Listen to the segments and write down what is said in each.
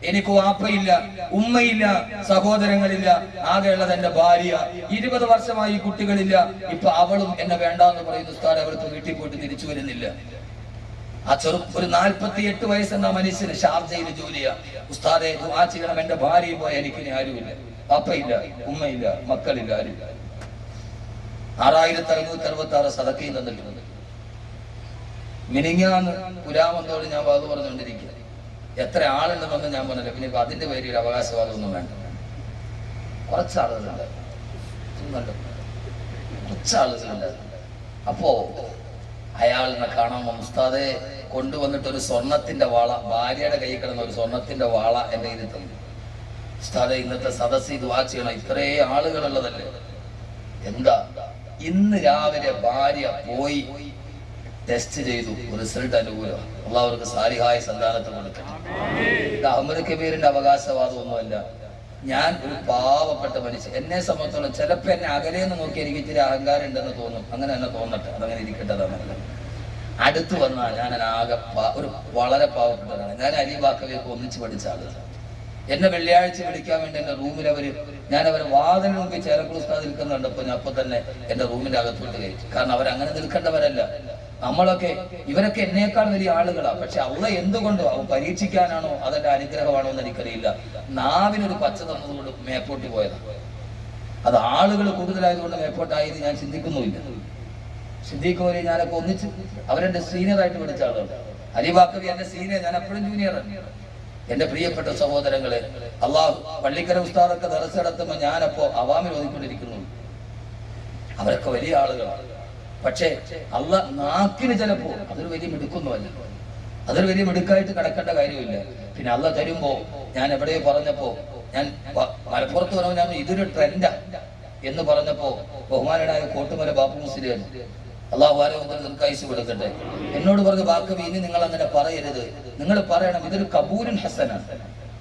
എനിക്ക് വാപ്പയില്ല, ഉമ്മയില്ല, സഹോദരങ്ങളില്ല, ആകെയുള്ളത് എന്റെ ഭാര്യ. 20 വർഷമായി കുട്ടികളില്ല. ഇപ്പൊ അവളും എന്നെ വേണ്ടാന്ന് പറയുന്ന ഉസ്താദ്, അവർക്ക് വീട്ടിൽ പോയിട്ട് തിരിച്ചു വരുന്നില്ല. ആ ഒരു 48 വയസ്സെന്ന മനുഷ്യന് ഷാർജയിൽ ജോലിയാ. ഉസ്താദെ ദുആ ചെയ്യണം, എന്റെ ഭാര്യയും പോയ എനിക്ക് ആരുമില്ല, വാപ്പയില്ല, ഉമ്മയില്ല, മക്കളില്ല, ആരുമില്ല. 6666 സദക്കയും തന്നിട്ടുണ്ട്. മിനിങ്ങാന്ന് പുരാമന്തോട് ഞാൻ വാത് പറഞ്ഞുകൊണ്ടിരിക്കുക. എത്ര ആളുണ്ടെന്നൊന്നും ഞാൻ പറഞ്ഞില്ല. പിന്നെ അതിന്റെ പേരിൽ അവകാശവാദമൊന്നും വേണ്ട. കുറച്ചാളുകളുണ്ട്, കുറച്ചാളുകളുണ്ട്. അപ്പോ അയാളിനെ കാണാൻ ഉസ്താദെ കൊണ്ടുവന്നിട്ട് ഒരു സ്വർണത്തിന്റെ വാള, ഭാര്യയുടെ കൈ കിടന്ന ഒരു സ്വർണത്തിന്റെ വാള എന്റെ കയ്യിൽ തന്നു. ഉസ്താദെ ഇന്നത്തെ സദസ്സിൽ ദുആ ചെയ്യണം, ഇത്രേ ആളുകളുള്ളതല്ലേ. എന്താ, ഇന്ന് രാവിലെ ഭാര്യ പോയി ടെസ്റ്റ് ചെയ്തു, റിസൾട്ട് അനുകൂലം. അള്ളാഹുവർക്ക് സാലിഹായ സന്താനത്തെ കൊടുക്കണം. ഇത് അഹമ്മദ് കബീറിന്റെ അവകാശവാദമൊന്നുമല്ല. ഞാൻ ഒരു പാവപ്പെട്ട മനുഷ്യൻ. എന്നെ സംബന്ധിച്ചോളം ചിലപ്പോ എന്നെ അകലെന്ന് നോക്കി എനിക്ക് ഇത്തിരി അഹങ്കാരം ഉണ്ടെന്ന് തോന്നും. അങ്ങനെ തന്നെ തോന്നട്ടെ, അതങ്ങനെ ഇരിക്കട്ടെ. അതല്ല, അടുത്ത് വന്നാൽ ഞാൻ ആകെ ഒരു വളരെ പാവപ്പെട്ടതാണ്. ഞാൻ അലിവാക്കവേക്ക് ഒന്നിച്ച് പഠിച്ച ആളുകൾ. എന്നെ വെള്ളിയാഴ്ച വിളിക്കാൻ വേണ്ടി എന്റെ റൂമിൽ ഞാൻ അവരെ വാതിലിന് മുമ്പ് ചേരക്കുൾ ഉസ്താദ് നിൽക്കുന്ന കണ്ടപ്പോൾ ഞാൻ അപ്പൊ തന്നെ എന്റെ റൂമിന്റെ അകത്തോട്ട് കയറ്റി. കാരണം അവരങ്ങനെ നിൽക്കേണ്ടവരല്ല. നമ്മളൊക്കെ, ഇവരൊക്കെ എന്നേക്കാൾ വലിയ ആളുകളാണ്. പക്ഷെ അള്ള എന്തുകൊണ്ടോ അവൻ പരീക്ഷിക്കാനാണോ അതെന്റെ അനുഗ്രഹമാണോ എന്ന് എനിക്കറിയില്ല. നാവിനൊരു പച്ച തന്നതുകൊണ്ട് മേപ്പോട്ട് പോയതാണ്. അത് ആളുകൾ കൂടുതലായതുകൊണ്ട് മേപ്പോട്ടായത് ഞാൻ ചിന്തിക്കുന്നുമില്ല. സിദ്ദീഖ് ഞാനൊക്കെ ഒന്നിച്ച് അവരെന്റെ സീനിയറായിട്ട് വിളിച്ച ആളുകൾ. അലിവാക്കവി എന്റെ സീനിയർ, ഞാൻ എപ്പോഴും ജൂനിയറാണ്. എന്റെ പ്രിയപ്പെട്ട സഹോദരങ്ങളെ, അള്ളാഹു പള്ളിക്കര ഉസ്താദൊക്കെ ദർസ് നടത്തുമ്പോൾ ഞാനപ്പോ അവാമിൽ ഓതിക്കൊണ്ടിരിക്കുന്നു. അവരൊക്കെ വലിയ ആളുകളാണ്. പക്ഷേ അള്ള നാക്കിന് ചിലപ്പോ അതൊരു വലിയ മിടുക്കൊന്നുമല്ല, അതൊരു വലിയ മിടുക്കായിട്ട് കിടക്കേണ്ട കാര്യമില്ല. പിന്നെ അള്ള തരുമ്പോ, ഞാൻ എവിടെയോ പറഞ്ഞപ്പോ, ഞാൻ മലപ്പുറത്ത് പറഞ്ഞ ഞാൻ ഇതൊരു ട്രെൻഡാ എന്ന് പറഞ്ഞപ്പോ ബഹുമാനായ കോട്ടുമല ബാപ്പു മുസ്ലിം, അള്ളാഹു ആരോഗ്യം കൊടുക്കട്ടെ, എന്നോട് പറഞ്ഞ വാക്കവി ഇനി നിങ്ങൾ അങ്ങനെ പറയരുത്, നിങ്ങൾ പറയണം ഇതൊരു കബൂലിൻ ഹസനാണ്,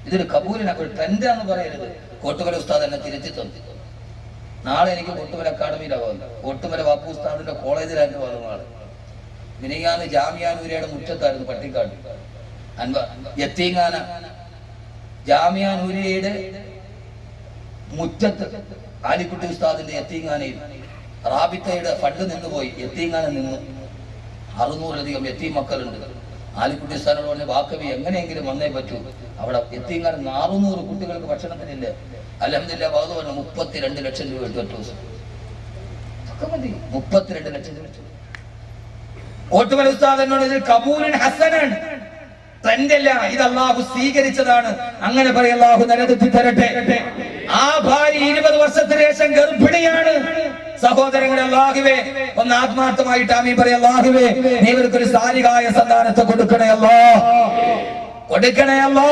ഇതൊരു കബൂലിന് ഒരു ട്രെൻഡാന്ന് പറയരുത്. കോട്ടുമല ഉസ്താദ് എന്നെ തിരുത്തി തന്നു. നാളെ എനിക്ക് കോട്ടുമല അക്കാഡമിയിലാവുന്നു. കോട്ടുമല ബാപ്പു ഉസ്താദിന്റെ കോളേജിലായിരുന്നു പോകുന്ന ആള്. മിനിങ്ങാന്ന് ജാമിയാനൂരിയുടെ മുറ്റത്തായിരുന്നു പട്ടിക്കാട്. യത്തീങ്ങാന ജാമിയാനൂരിയുടെ മുറ്റത്ത് ആലിക്കുട്ടി ഉസ്താദിന്റെ യത്തീങ്ങാനയിൽ റാബിത്തയുടെ ഫണ്ട് നിന്നുപോയി. യത്തീങ്ങാന നിന്ന് 600-ലധികം യത്തീം മക്കളുണ്ട്. ആലിക്കുട്ടി ഉസ്താദിനോട് പറഞ്ഞ വാക്കവി എങ്ങനെയെങ്കിലും വന്നേ പറ്റൂ. അവിടെ യത്തീങ്ങാന 600 കുട്ടികൾക്ക് ഭക്ഷണത്തിനില്ല. അൽഹംദുലില്ലാഹ് ബാദു പറഞ്ഞു 32 ലക്ഷം രൂപ ഇട്ടു. 32 ലക്ഷം രൂപ. കോട്ടുമല ഉസ്താദ് എന്നോട് ഇത് കബൂലിൻ ഹസനാണ്, ട്രെൻഡല്ല, ഇത് അള്ളാഹു സ്വീകരിച്ചതാണ്. അങ്ങനെ പറയും, അള്ളാഹു നിലനിർത്തി തരട്ടെ. ആ ഭാര്യ 20 വർഷത്തിന് ശേഷം ഗർഭിണിയാണ്. സഹോദരങ്ങളെ, അല്ലാഹുവേ ഒന്ന് ആത്മാർത്ഥമായിട്ട് ആമീൻ പറയും. അല്ലാഹുവേ നീ ഇവർക്കൊരു സാലിഹായ സന്താനത്തെ കൊടുക്കണേ കൊടുക്കണേ അല്ലാ.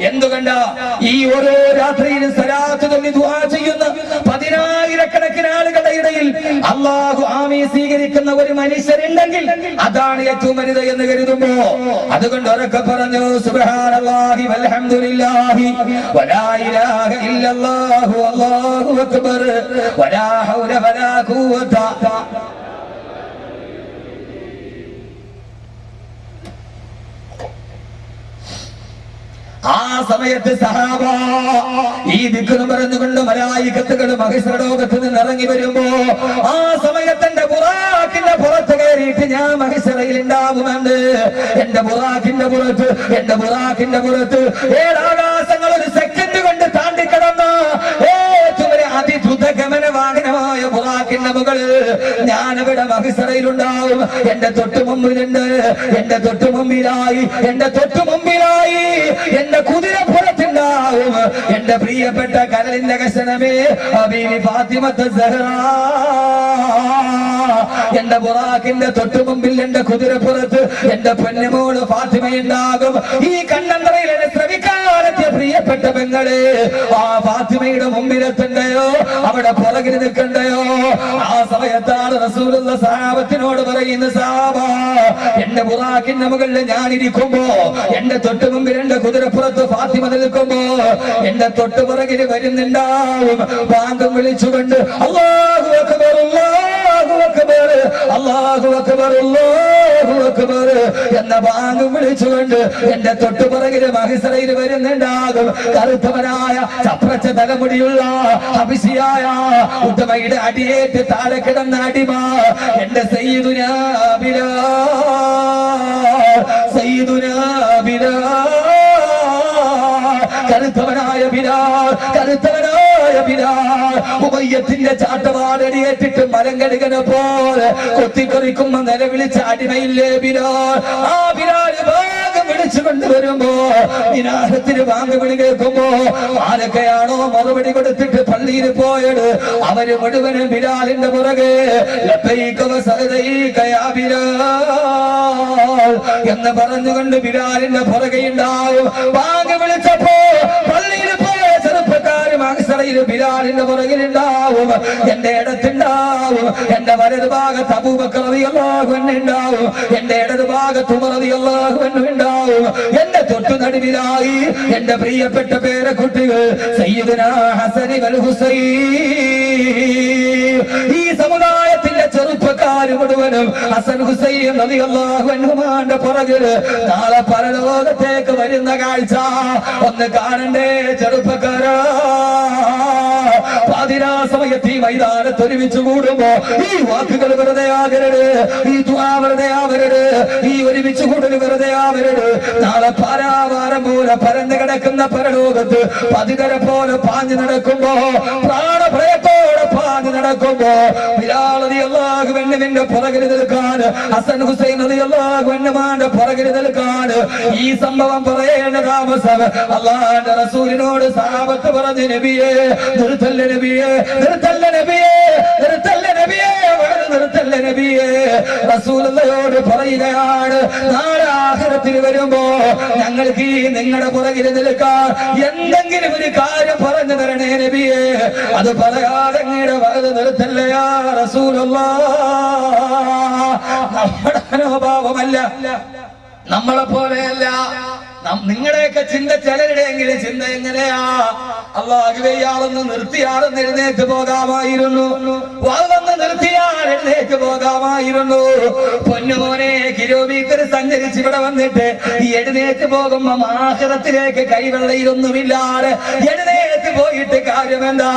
എന്തുകൊണ്ടാ ഈ ഓരോ രാത്രിയിലും സലാത്ത് ചൊല്ലി ദുആ ചെയ്യുന്ന 10,000-കണക്കിന് ആളുകളുടെ ഇടയിൽ അല്ലാഹു ആമീൻ സ്വീകരിക്കുന്ന ഒരു മനുഷ്യരുണ്ടെങ്കിൽ അതാണ് ഏറ്റവും വലുത് എന്ന് കരുതുമ്പോ, അതുകൊണ്ട് ഉറക്കെ പറഞ്ഞു സുബ്ഹാനല്ലാഹി വൽഹംദുലില്ലാഹി വലാ ഇലാഹ ഇല്ലല്ലാഹു അല്ലാഹു അക്ബർ വലാ ഹൗല വലാ ഖുവത. ആ സമയത്ത് സഹാബ ഈ ദിക്ർ പറഞ്ഞുകൊണ്ട് മലായികത്തുകൾ മഹിസ്രലോകത്ത് നിന്ന് ഇറങ്ങി വരുമ്പോ, ആ സമയത്ത് എന്റെ ബുറാക്കിന്റെ പുറത്ത് കയറിയിട്ട് ഞാൻ മഹിസ്രയിൽ ഉണ്ടാവുമെന്ന്. എന്റെ ബുറാക്കിന്റെ പുറത്ത് 7 ആകാശങ്ങൾ ഒരു സെക്കൻഡ് കൊണ്ട് താണ്ടിക്കിടന്ന ഏറ്റവും അതിദ്രുതഗമന വാഹനമായ ബുറാക്കിന്റെ മുകളിൽ ഞാനവിടെ മഹിസ്രയിലുണ്ടാവും. എന്റെ തൊട്ടു മുമ്പിലായി എന്റെ കുതിരപ്പുറത്തുണ്ടാവും എന്റെ പ്രിയപ്പെട്ട കരളിന്റെ കഷണമേ ഹബീബി ഫാത്തിമത്ത് സഹ്റ. എന്റെ ബുറാക്കിന്റെ തൊട്ടു മുമ്പിൽ എന്റെ കുതിരപ്പുറത്ത് എന്റെ പൊന്നുമോള് ഫാത്തിമയുണ്ടാകും. ഈ കണ്ണന്തറയിൽ എന്നെ ശ്രമിക്കാനെത്തിയ പ്രിയപ്പെട്ട പെങ്ങളെ, ആ ഫാത്തിമയുടെ മുമ്പിലെത്തണ്ടയോ, അവിടെ പുറകിൽ നിൽക്കണ്ടയോ? ആ സമയത്താണ് റസൂലുള്ള സഹാബത്തിനോട് പറയുന്ന, സഹാബ എന്റെ ബുറാക്കിന്റെ മുകളിൽ ഞാനിരിക്കുമ്പോ, എന്റെ തൊട്ടു മുമ്പിൽ എന്റെ കുതിരപ്പുറത്ത് ഫാത്തിമ നിൽക്കുമ്പോ, എന്റെ തൊട്ടു പുറകിൽ വരുന്നുണ്ടാവും ബാങ്കം വിളിച്ചുകൊണ്ട് അല്ലാഹു അക്ബർ അല്ലാഹു അല്ലാഹു അക്ബർ അല്ലാഹു അക്ബർ അല്ലാഹു അക്ബർ എന്ന ബാങ്ക് വിളിച്ചുകൊണ്ട് എന്റെ തൊട്ടുപുറകില് മഹിസറയിൽ വരുന്നുണ്ടാകും കറുത്തവനായ ചപ്രച്ച തലമുടിയുള്ള ഹബശിയായ ഉത്തമയുടെ അടിയേറ്റ് താഴെ കിടന്ന അടിമ എന്റെ സയ്യിദുനാ ബിലാൽ സയ്യിദുനാ ബിലാൽ കറുത്തവനായ ബിലാൽ കറുത്തവനായ ബിലാൽ ഉമയ്യത്തിന്റെ ചാട്ടവാടടിയേറ്റിട്ട് മരം കഴുകനെ പോലെ കൊത്തിക്കൊറിക്കുമ്പോ നിലവിളിച്ച അടിമയില്ലേ ബിലാൽ ആ ബിലാൽ ഭാഗം വിളിച്ചു കൊണ്ടുവരുമ്പോ വിനാശത്തിന് ഭാഗം വിളി കേൾക്കുമ്പോ ആരൊക്കെയാണോ മറുപടി കൊടുത്തിട്ട് പള്ളിയിൽ പോയത് അവര് മുഴുവനും ബിലാലിന്റെ പുറകെ എന്ന് പറഞ്ഞുകൊണ്ട് ബിലാലിന്റെ പുറകെ ഉണ്ടാവും ഭാഗം വിളിച്ചപ്പോ പള്ളിയിൽ പോയ ചെറുപ്പക്കാര് മഹ്ശറയിൽ ബിലാലിന്റെ പുറകിലുണ്ടാവും എന്റെ ഇടത്തുണ്ടാവും എന്റെ വലത് ഭാഗത്ത് അബൂബക്കർ റളിയല്ലാഹു അൻഹു ഉണ്ടാവും എന്റെ ഇടത് ഭാഗത്ത് ഉമർ റളിയല്ലാഹു അൻഹു ഉണ്ടാവും എന്റെ തൊട്ടു നടുവിലായി എന്റെ പ്രിയപ്പെട്ട പേരക്കുട്ടികൾ സയ്യിദുനാ ഹസൻ വൽ ഹുസൈൻ ഈ സമുദായത്തിന്റെ ചെറുപ്പക്കാര് മുഴുവനും ഹസൻ ഹുസൈൻ റളിയല്ലാഹു അൻഹുമാന്റെ പുറകില് നാളെ പരലോകത്തേക്ക് വരുന്ന കാഴ്ച ഒന്ന് കാണണ്ടേ ചെറുപ്പക്കാരാ പാതിരാ സമയത്ത് ഈ മൈതാനത്ത് ഒരുമിച്ച് കൂടുമ്പോ ഈ വാക്കുകൾ വെറുതെ ആകരുത് ഈ ദുആ വെറുതെ ആവരുത് ഈ ഒരുമിച്ച് കൂടൽ വെറുതെ ആവരുത് നാളെ പാരാവാരം പോലെ പരന്നു കിടക്കുന്ന പരലോകത്ത് പതികര പോലെ പാഞ്ഞു നടക്കുമ്പോ പ്രാണഭയത്തോടെ പാഞ്ഞു നടക്കുമ്പോ ബിലാൽ റളിയല്ലാഹു അൻഹുവിന്റെ പുറകിൽ നിൽക്കാൻ ഹസൻ ഹുസൈൻ റളിയല്ലാഹു അൻഹുമാന്റെ പുറകിൽ നിൽക്കാൻ ഈ സംഭവം പറയേണ്ട താമസം അല്ലാഹുവിന്റെ റസൂലിനോട് സഹാബത്ത് പറഞ്ഞു നബിയേ നിർത്തല്ല നബിയേ നിർത്തല്ല നബിയേ നിർത്തല്ല നബിയേ നിർത്തല്ല നബിയേ റസൂലുള്ളാഹിയോട് പറയുകയാണ് നാളെ ആഖിറത്തിൽ വരുമ്പോ ഞങ്ങൾക്ക് ഈ നിങ്ങളുടെ പുറകിൽ നിൽക്കാൻ എന്തെങ്കിലും ഒരു കാര്യം പറഞ്ഞു തരണേ നബിയേ അത് പറയാതെ അങ്ങയുടെ വയത് നിർത്തല്ല യാ റസൂലുള്ളാഹ് നമ്മുടെ മനോഭാവമല്ല നമ്മളെ പോലെയല്ല നിങ്ങളുടെയൊക്കെ ചിന്ത ചിലരുടെയെങ്കിലും ചിന്ത എങ്ങനെയാ അല്ലാഹുവേ ഇയാളൊന്ന് നിർത്തിയാളൊന്ന് എഴുന്നേറ്റ് പോകാമായിരുന്നു വന്ന് നിർത്തിയാൽ എഴുന്നേറ്റ് പോകാമായിരുന്നു പൊന്നുമോനെ കിലോമീറ്റർ സഞ്ചരിച്ച് ഇവിടെ വന്നിട്ട് ഈ എഴുന്നേറ്റ് പോകുമ്പോ ആഖിറത്തിലേക്ക് കൈവെള്ളയിലൊന്നുമില്ലാതെ എഴുന്നേറ്റ് പോയിട്ട് കാര്യമെന്താ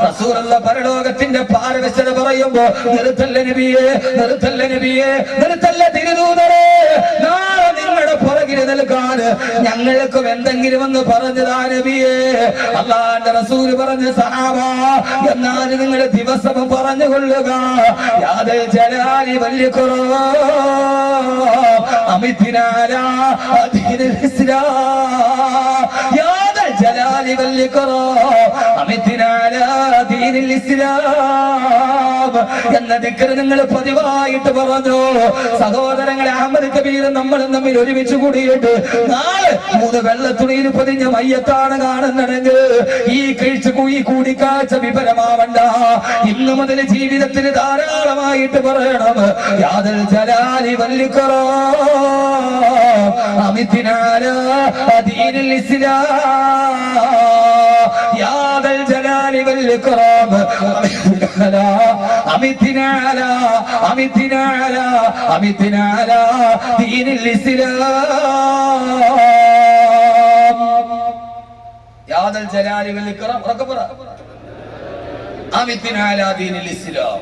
റസൂലുള്ള പരലോകത്തിന്റെ പാരവശ്യത പറയുമ്പോ നിർത്തല്ല നബിയേ നിർത്തല്ല നബിയേ നിർത്തല്ല തിരുദൂതരേ നാളെ നിങ്ങളുടെ പുറകിൽ നിൽക്കാൻ ഞങ്ങൾക്കും എന്തെങ്കിലും ഒന്ന് പറഞ്ഞതാ നബിയേ അല്ലാഹുവിന്റെ റസൂൽ പറഞ്ഞ സഹാബ എന്നാൽ നിങ്ങൾ ദിവസവും പറഞ്ഞുകൊള്ളുക യാദൽ ജലാലി വല്യഖുറാ അമിതിനാലാ ദീനുൽ ഇസ്ലാം യാദൽ ജലാലി വല്യഖുറാ അമിതിനാലാ ദീനുൽ ഇസ്ലാം എന്ന ദിക്ർ നിങ്ങൾ പതിവായിട്ട് പറഞ്ഞു സഹോദരങ്ങളെ അഹമ്മദ് കബീർ നമ്മളും തമ്മിൽ ഒരുമിച്ച് കൂടിയിട്ട് നാളെ 3 വെള്ളത്തുണിയിൽ പൊതിഞ്ഞ മയ്യത്താണ് കാണുന്നതെങ്കിൽ ഈ കൂടിക്കാഴ്ച വിപരമാവണ്ട ഇന്നു മുതൽ ജീവിതത്തിൽ ധാരാളമായിട്ട് പറയണം യാദൽ ജലാലി വല്ലിഖറാം അമിതിനാലാ ദീനുൽ ഇസ്ലാം യാദൽ ജലാലി വല്ലിഖറാം അമിതിനാലാ ദീനുൽ ഇസ്ലാം യാദൽ ജലാലി വൽ ഇക്റാം റക്കബറ അമിതിനാലാ ദീനുൽ ഇസ്ലാം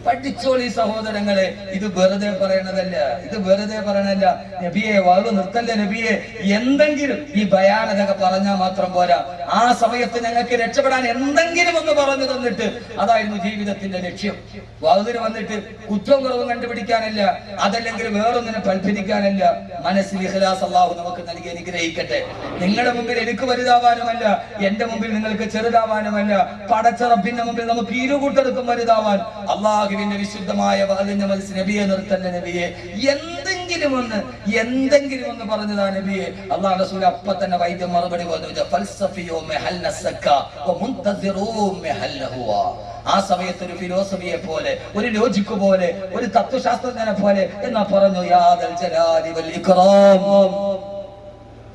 പഠിച്ചോളി സഹോദരങ്ങളെ ഇത് വെറുതെ പറയണതല്ല ഇത് വെറുതെ പറയണല്ല നബിയെ വാളു നിർത്തല്ലേ നബിയെ എന്തെങ്കിലും ഈ ബയാനതൊക്കെ പറഞ്ഞാൽ മാത്രം പോരാ ആ സമയത്ത് ഞങ്ങൾക്ക് രക്ഷപ്പെടാൻ എന്തെങ്കിലും ഒന്ന് പറഞ്ഞു തന്നിട്ട് അതായിരുന്നു ജീവിതത്തിന്റെ ലക്ഷ്യം വാളിന് വന്നിട്ട് കുറ്റവും കുറവും കണ്ടുപിടിക്കാനല്ല അതല്ലെങ്കിൽ വേറൊന്നിനെ ഫലിപ്പിക്കാനല്ല മനസ്സിൽ ഇഖ്ലാസ് അല്ലാഹു നമുക്ക് നൽകി അനുഗ്രഹിക്കട്ടെ നിങ്ങളുടെ മുമ്പിൽ എനിക്ക് വലുതാവാനുമല്ല എന്റെ മുമ്പിൽ നിങ്ങൾക്ക് ചെറുതാവാനുമല്ല പടച്ച റബ്ബിന്റെ മുമ്പിൽ നമുക്ക് ഇരുകൂട്ടർക്കും വലുതാവാൻ അല്ലാഹു വിശുദ്ധമായ വാലിന്റെ മനസ്സിൽ നബിയെ നിർത്തല്ല നബിയെ എന്തെങ്കിലും ഒന്ന് പറഞ്ഞതാ നബിയെ അല്ലാഹു റസൂൽ അപ്പ തന്നെ വൈദ്യം മറുപടി പറഞ്ഞു ഫൽസഫിയോ മെഹൽന സക്ക വമുൻതസിറൂ മെഹല്ലഹുവ ആ സമയത്ത് ഒരു ഫിലോസഫിയെ പോലെ ഒരു ലോജിക്ക് പോലെ ഒരു തത്വശാസ്ത്രജ്ഞനെ പോലെ എന്നാ പറഞ്ഞു യാദൽ ജലാലി വൽ ഇക്റാം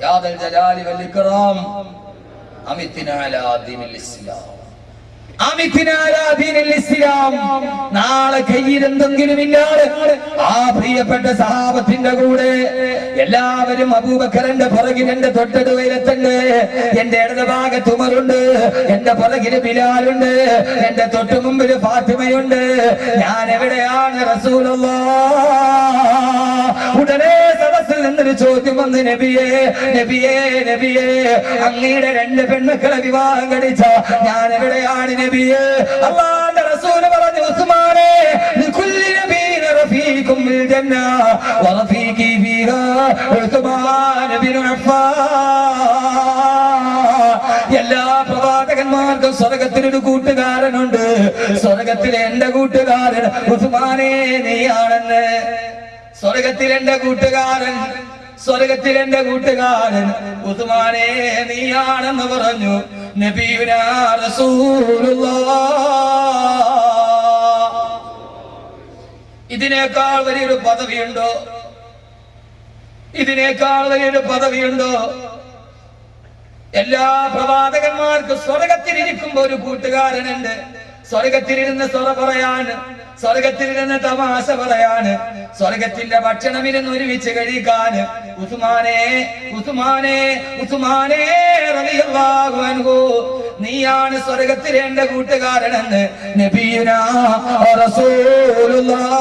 യാദൽ ജലാലി വൽ ഇക്റാം അമിതിനാലാ ദീനുൽ ഇസ്ലാം നാളെ കയ്യിലെന്തെങ്കിലും ഇല്ലാതെ ആ പ്രിയപ്പെട്ട സഹാബത്തിന്റെ കൂടെ എല്ലാവരും അബൂബക്കറിന്റെ പുറകിൽ എന്റെ തൊട്ടടുവയിലെത്തണ്ട്. എന്റെ ഇടത് ഭാഗത്ത് ഉമറുണ്ട്, എന്റെ പുറകില് ബിലാലുണ്ട്, എന്റെ തൊട്ടു മുമ്പില് ഫാത്തിമയുണ്ട്. ഞാൻ എവിടെയാണ് റസൂലുള്ളാഹ്? ഉടനെ സദസ്സിൽ നിന്നൊരു ചോദ്യം വന്ന്, നബിയേ നബിയേ നബിയേ, അങ്ങയുടെ 2 പെൺമക്കളെ വിവാഹം കഴിച്ച ഞാൻ എവിടെയാണ് നബിയേ? അല്ലാഹുവിന്റെ റസൂൽ പറഞ്ഞു, ഉസ്മാനേ ലികുല്ലി നബിയിൻ റഫീഖും ഫിൽ ജന്ന വറഫീഖി ഫീഹാ ഉസ്മാൻ ഇബ്നു അഫ്ഫാൻ. എല്ലാ പ്രവാചകന്മാർക്കും സ്വർഗത്തിലൊരു കൂട്ടുകാരനുണ്ട്. സ്വർഗത്തിലെ എന്റെ കൂട്ടുകാരൻ ഉസ്മാനേ നീയാണെന്ന്. സ്വർഗത്തിൽ എന്റെ കൂട്ടുകാരൻ, സ്വർഗത്തിൽ എന്റെ കൂട്ടുകാരൻ ഉസ്മാനേ നീയാണെന്ന് പറഞ്ഞു നബിയുനാ റസൂലുള്ളാഹ്. ഇതിനേക്കാൾ വലിയൊരു പദവിയുണ്ടോ? ഇതിനേക്കാൾ വലിയൊരു പദവിയുണ്ടോ? എല്ലാ പ്രവാചകന്മാർക്കും സ്വർഗത്തിലിരിക്കുമ്പോ ഒരു കൂട്ടുകാരനുണ്ട്. സ്വർഗത്തിലിരുന്ന് സ്വറ പറയാൻ, സ്വർഗത്തിലിരുന്ന് തമാശ പറയാന്, സ്വർഗത്തിന്റെ ഭക്ഷണം ഇരുന്ന് ഒരുമിച്ച് കഴിക്കാൻ ഉസ്മാനേ ഉസ്മാനേ ഉസ്മാനേ റളിയല്ലാഹു അൻഹു നീയാണ് സ്വർഗത്തിലെ എന്റെ കൂട്ടുകാരനെന്ന് നബിയുനാ റസൂലുള്ളാഹ്.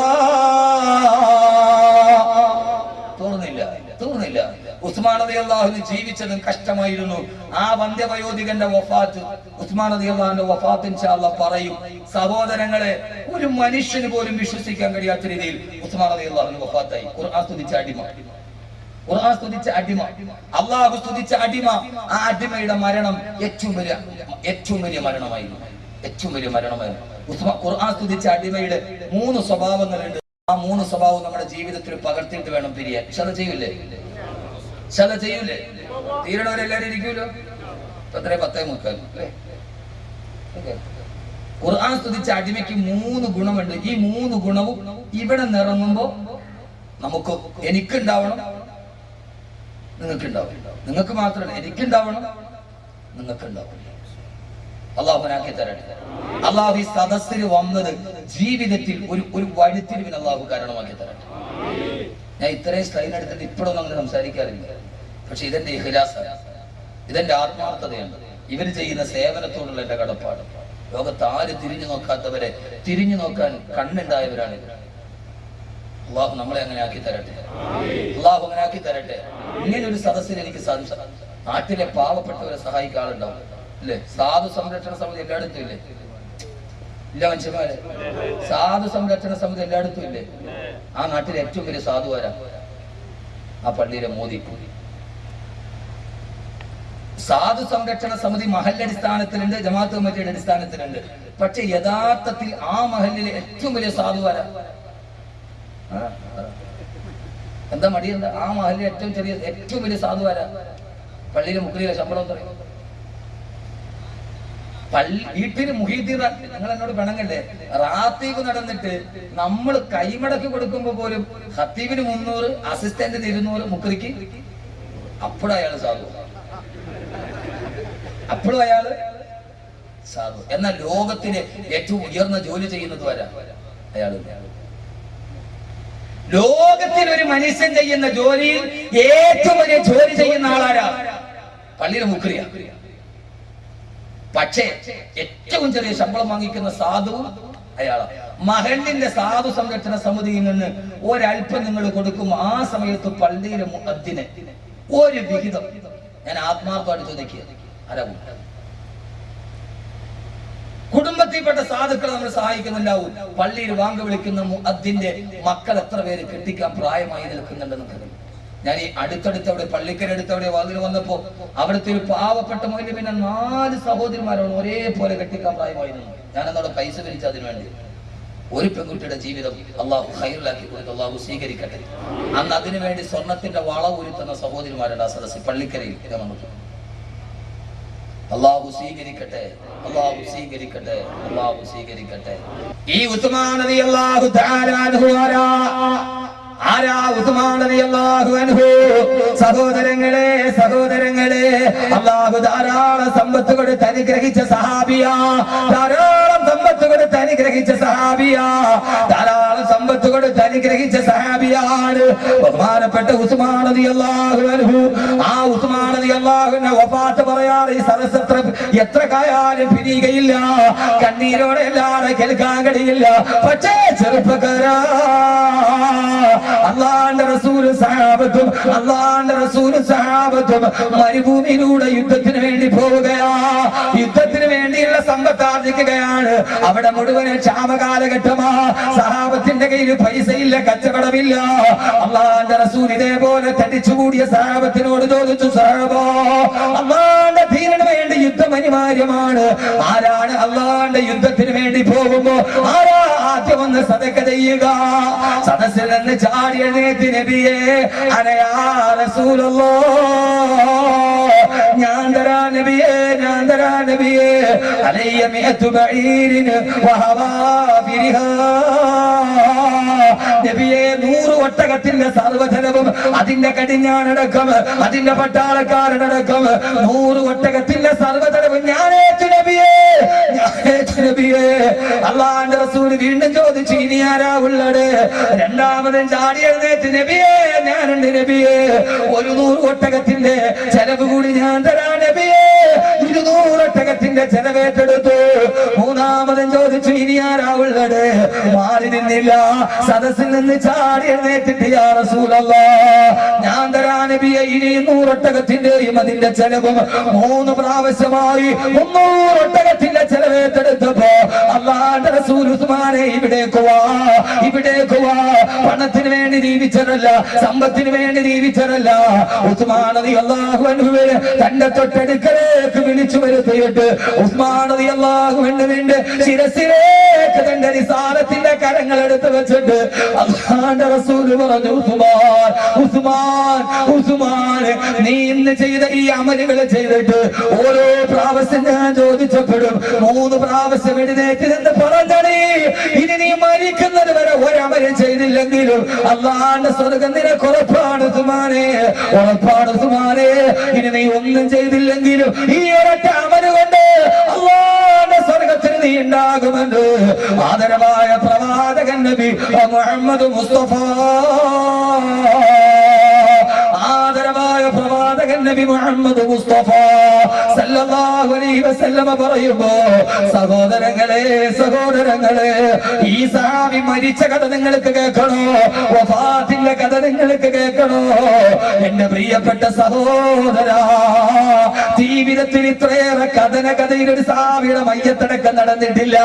തോന്നുന്നില്ല. ഉസ്മാൻ റളിയല്ലാഹു ജീവിച്ചതും കഷ്ടമായിരുന്നു. ആ വന്ധ്യവയോധികന്റെ വഫാത്ത്, ഉസ്മാൻ റളിയല്ലാഹുവിന്റെ വഫാത്ത് ഇൻഷാ അല്ലാഹ് പറയും. സഹോദരങ്ങളെ, ഒരു മനുഷ്യന് പോലും വിശ്വസിക്കാൻ കഴിയാത്ത രീതിയിൽ ഉസ്മാൻ റളിയല്ലാഹുവിന് വഫാത്തായി. ഖുർആൻ സ്തുതിച്ച അടിമ, ഖുർആൻ സ്തുതിച്ച അടിമ, അല്ലാഹു സ്തുതിച്ച അടിമ. ആ അടിമയുടെ മരണം ഏറ്റവും വലിയ മരണമായിരുന്നു. ഏറ്റവും വലിയ മരണമായിരുന്നു. ഖുർആൻ സ്തുതിച്ച അടിമയുടെ 3 സ്വഭാവങ്ങളുണ്ട്. ആ 3 സ്വഭാവം നമ്മുടെ ജീവിതത്തിൽ പകർത്തിയിട്ട് വേണം പിരിയാൻ. ശത ചെയ്യൂലേ? തീരണവരെല്ലാരും ഇരിക്കൂലോ? 10:45 അല്ലേ? ഖുർആൻ സ്തുതിച്ച അടിമയ്ക്ക് 3 ഗുണമുണ്ട്. ഈ 3 ഗുണവും ഇവിടെ നിറങ്ങുമ്പോ നമുക്ക് എനിക്കുണ്ടാവണം, നിങ്ങൾക്കുണ്ടാവും. നിങ്ങൾക്ക് മാത്രമല്ല, എനിക്കുണ്ടാവണം, നിങ്ങൾക്കുണ്ടാവണം. അള്ളാഹുനാക്കി തരട്ടെ. അള്ളാഹു ഈ സദസ്സിൽ വന്നത് ജീവിതത്തിൽ ഒരു വഴിത്തിരിവിന് അള്ളാഹു കാരണമാക്കി തരട്ടെ. ഞാൻ ഇത്രയും സ്ലൈൻ എടുത്തിട്ട് ഇപ്പോഴൊന്നും അങ്ങനെ സംസാരിക്കാറില്ല. പക്ഷെ ഇതെന്റെ ഇഖ്ലാസാണ്, ഇതെന്റെ ആത്മാർത്ഥതയാണ്, ഇവർ ചെയ്യുന്ന സേവനത്തോടുള്ള എന്റെ കടപ്പാട്. ലോകത്ത് ആര് തിരിഞ്ഞു നോക്കാത്തവരെ തിരിഞ്ഞു നോക്കാൻ കണ്ണുണ്ടായവരാണ് ഇവർ. അള്ളാഹു നമ്മളെ അങ്ങനെ ആക്കി തരട്ടെ. അള്ളാഹു അങ്ങനെ ആക്കി തരട്ടെ. ഇങ്ങനെ ഒരു സദസ്സിൽ എനിക്ക് നാട്ടിലെ പാവപ്പെട്ടവരെ സഹായിക്കാൻ ആളുണ്ടാവും അല്ലേ? സാധു സംരക്ഷണ സമിതി എല്ലായിടത്തും ഇല്ലേ? ഇല്ല മനുഷ്യന്മാരെ, സാധു സംരക്ഷണ സമിതി എല്ലായിടത്തും ഇല്ലേ? ആ നാട്ടിലെ ഏറ്റവും വലിയ സാധുവാരാ? ആ പള്ളിയിലെ മോദി. സാധു സംരക്ഷണ സമിതി മഹല്ലടിസ്ഥാനത്തിലുണ്ട്, ജമാഅത്ത് കമ്മിറ്റിയുടെ അടിസ്ഥാനത്തിലുണ്ട്. പക്ഷെ യഥാർത്ഥത്തിൽ ആ മഹല്ലിലെ ഏറ്റവും വലിയ സാധുവാരാ? എന്താ മടിയെന്താ? ആ മഹല്ലിലെ ഏറ്റവും വലിയ സാധുവാരാ? പള്ളിയിലെ മുഖ്ലിയിലെ ശമ്പളം പറയും. വീട്ടില് മുഹീദ്ദീൻ, നിങ്ങൾ എന്നോട് പെണങ്ങല്ലേ? റാത്തീബ് നടന്നിട്ട് നമ്മൾ കൈമടക്കി കൊടുക്കുമ്പോ പോലും ഖത്തീബിന് 300, അസിസ്റ്റന്റിന് 200, മുക്രിക്ക് അപ്പോഴും അയാള് സാധു, അപ്പോഴും അയാള് സാധു. എന്നാൽ ലോകത്തിലെ ഏറ്റവും ഉയർന്ന ജോലി ചെയ്യുന്നത് വരാ അയാള്. ലോകത്തിൽ ഒരു മനുഷ്യൻ ചെയ്യുന്ന ജോലിയിൽ ഏറ്റവും വലിയ ജോലി ചെയ്യുന്ന ആളാരാ? പള്ളിയിലെ മുക്രിയ. പക്ഷേ ഏറ്റവും ചെറിയ ശമ്പളം വാങ്ങിക്കുന്ന സാധുവും അയാളാണ്. മഹല്ലിന്റെ സാധു സംരക്ഷണ സമിതിയിൽ നിന്ന് ഒരൽപ്പം നിങ്ങൾ കൊടുക്കും, ആ സമയത്ത് പള്ളിയിലെ മുഅദ്ദിന് ഒരു വിഹിതം. ഞാൻ ആത്മാർത്ഥമായിട്ട് ചോദിക്കുക, ആരാവും? കുടുംബത്തിൽപ്പെട്ട സാധുക്കളെ നമ്മൾ സഹായിക്കുന്നുണ്ടാവും. പള്ളിയിൽ വാങ്ങ വിളിക്കുന്ന മുഅദ്ദിന്റെ മക്കൾ എത്ര പേര് കെട്ടിക്കാൻ പ്രായമായി നിൽക്കുന്നുണ്ടെന്ന്. ഞാൻ ഈ അടുത്തവിടെ പള്ളിക്കരടുത്തവിടെ വാതിൽ വന്നപ്പോ അവിടുത്തെ ഒരു പാവപ്പെട്ട മൗലവിനെ 4 സഹോദരിമാരാണ് ഒരേപോലെ കെട്ടിക്കാൻ പ്രായമായിരുന്നു. ഞാൻ എന്നോട് പൈസ പിരിച്ച അതിനു വേണ്ടി. ഒരു പെൺകുട്ടിയുടെ ജീവിതം അള്ളാഹു ഖൈറിലാക്കി കൊടുത്ത് അള്ളാഹു സ്വീകരിക്കട്ടെ. അന്ന് അതിനു വേണ്ടി സ്വർണത്തിന്റെ വള ഉരുത്തുന്ന സഹോദരിമാരുണ്ട് ആ സദസ്സിൽ, പള്ളിക്കരയിൽ. അള്ളാഹു സ്വീകരിക്കട്ടെ, അള്ളാഹു സ്വീകരിക്കട്ടെ, അള്ളാഹു സ്വീകരിക്കട്ടെ. ഈ ഉസ്മാൻ റളിയല്ലാഹു തആല അൻഹു ആരാ? ഉസ്മാൻ റളിയല്ലാഹു അൻഹു. സഹോദരങ്ങളെ അല്ലാഹു ധാരാളം സമ്പത്ത് കൊടുത്ത് അനുഗ്രഹിച്ച സഹാബിയാ. അനുഗ്രഹിച്ച സഹാബിയാ, ധാരാളം സമ്പത്ത് കൊടുത്ത് അനുഗ്രഹിച്ച സഹാബിയാണ് ബഹുമാനപ്പെട്ട ഉസ്മാൻ റളിയല്ലാഹു അൻഹു. ആ ഉസ്മാൻ റളിയല്ലാഹുവിന്റെ വഫാത്ത് പറയാതെ ഈ സദസ്സ് എത്ര കായാലും പിരിയുകയില്ല, കണ്ണീരോടെ അല്ലാതെ കേൾക്കാൻ കഴിയില്ല. പക്ഷേ ചെറുപ്പക്കാരാ, അല്ലാഹുവിന്റെ റസൂലും സഹാബത്തും മരുഭൂമിയിലൂടെ യുദ്ധത്തിന് വേണ്ടി പോവുകയാ, യുദ്ധത്തിന് വേണ്ടിയുള്ള സമ്പത്ത് ആർജിക്കുകയാണ്. അവിടെ മുഴുവൻ ക്ഷാമകാലഘട്ടമാ, സഹാബത്തിന്റെ കയ്യിൽ പൈസയില്ല, കച്ചവടമില്ല. അല്ലാഹുവിന്റെ റസൂൽ ഇതേപോലെ തടിച്ചുകൂടിയ സഹാബത്തിനോട് ചോദിച്ചു, സഹാബാ, അല്ലാഹുവിന്റെ ദീനിന് വേണ്ടി യുദ്ധം അനിവാര്യമാണ്. ആരാണ് അല്ലാഹുവിന്റെ യുദ്ധത്തിന് വേണ്ടി പോകുമ്പോ ആരാ ആദ്യം ഒന്ന് സദഖ ചെയ്യുക? സദസ്സിൽ നിന്ന് ചാടി എഴുന്നേറ്റ് നബിയേ, അനയാ റസൂലല്ലാഹ്, ഞാൻ തരാ നബിയേ, ഞാൻ തരാ നബിയേ, അലയ്യ മിഅതു ബഈരിൻ വഹവാ ഫിരിഹാ, നബിയേ 100 ഒട്ടകത്തിന്റെ സർവ്വധനവും അതിന്റെ കടിഞ്ഞാണടക്കം അതിന്റെ പട്ടാളക്കാരനടക്കം 100 ഒട്ടകത്തിന്റെ സർവ്വധനവും ഞാനേറ്റു നബിയേ, ഞാനേറ്റു നബിയേ. അല്ലാഹുവിന്റെ റസൂൽ വീണ്ടും ചോദിച്ചു, ഇനി ആരാ ഉള്ളത്? രണ്ടാമതും ചാടി എഴുന്നേറ്റ് നബിയേ, ഞാനുണ്ട് നബിയേ, 100 ഒട്ടകത്തിന്റെ ചെലവ് കൂടി ഞാൻ തരാ നബിയേ. 200 ഒട്ടകത്തിന്റെ ചെലവേറ്റെടുത്തു. മൂന്നാമതും ചോദിച്ചു, ഇനി ആരാ ഉള്ളത്? മാറി നിന്നില്ല, സദസ്സിൽ നിന്ന് ചാടി എഴുന്നേറ്റിട്ട്, യാ റസൂലല്ലാഹ്, ഞാൻ തരാ നബിയേ, ഇനി 100 ഒട്ടകത്തിന്റെയും അതിന്റെ ചെലവും 3 പ്രാവശ്യമായി 300 ഒട്ടകത്തിന്റെ ചെലവേറ്റെടുത്തപ്പോ അല്ലാഹുവിന്റെ റസൂൽ ഉസ്മാനെ, ഇവിടേക്ക് വാ, ഇവിടേക്ക് വാ. പണത്തിന് വേണ്ടി ജീവിച്ചതല്ല, സമ്പത്തിന് വേണ്ടി ജീവിച്ചതല്ല. ഉസ്മാൻ റളിയല്ലാഹു അൻഹു തന്റെ തൊട്ടടുക്കലേക്ക് വിളിച്ചു വരുത്തിയിട്ട് ഉസ്മാൻ റളിയല്ലാഹു അൻഹുവിന്റെ ശിരസിലേക്ക് തന്റെ റിസാലത്തിന്റെ കരങ്ങൾ എടുത്ത് വെച്ചിട്ട് അല്ലാഹുവിന്റെ റസൂൽ പറഞ്ഞു, ഉസ്മാൻ, ഉസ്മാൻ, ഉസ്മാൻ, നീ ഇന്ന് ചെയ്ത ഈ അമലുകൾ ചെയ്തിട്ട് ഓരോ പ്രാവശ്യം ഞാൻ ചോദിച്ചപ്പോഴും 3 പ്രാവശ്യം എഴുന്നേറ്റ് നിന്ന് പറഞ്ഞണേ, ഇനി നീ മരിക്കുന്നത് വരെ ഒരമലും ചെയ്തില്ലെങ്കിലും അല്ലാഹുവിന്റെ സ്വർഗ്ഗം നിനക്ക് ഉറപ്പാണ് ഉസ്മാനെ, ഉറപ്പാണ് ഉസ്മാനെ. ഇനി നീ ഒന്നും ചെയ്തില്ലെങ്കിലും ഈ ഒരൊറ്റ അമല് കൊണ്ട് അല്ലാഹുവിന്റെ സ്വർഗ്ഗത്തിന് നീ ഉണ്ടാകുമെന്ന് ആദരവായ പ്രവാചകൻ നബി മുഹമ്മദ് മുസ്തഫ, ആദരവായ പ്രവാചകൻ നബി മുഹമ്മദ് മുസ്തഫ സല്ലല്ലാഹു അലൈഹി വസല്ലം പറയുമ്പോ, സഹോദരങ്ങളെ, സഹോദരങ്ങളെ, ഈ സഹാബി മരിച്ച കഥ നിങ്ങൾക്ക് കേൾക്കണോ? വഫാത്തിന്റെ കഥ നിങ്ങൾക്ക് കേൾക്കണോ? എന്റെ പ്രിയപ്പെട്ട സഹോദരാ, ജീവിതത്തിൽ ഇത്രയേറെ കഥയിൽ ഒരു സഹാബിയുടെ മയ്യത്തടക്കം നടന്നിട്ടില്ല.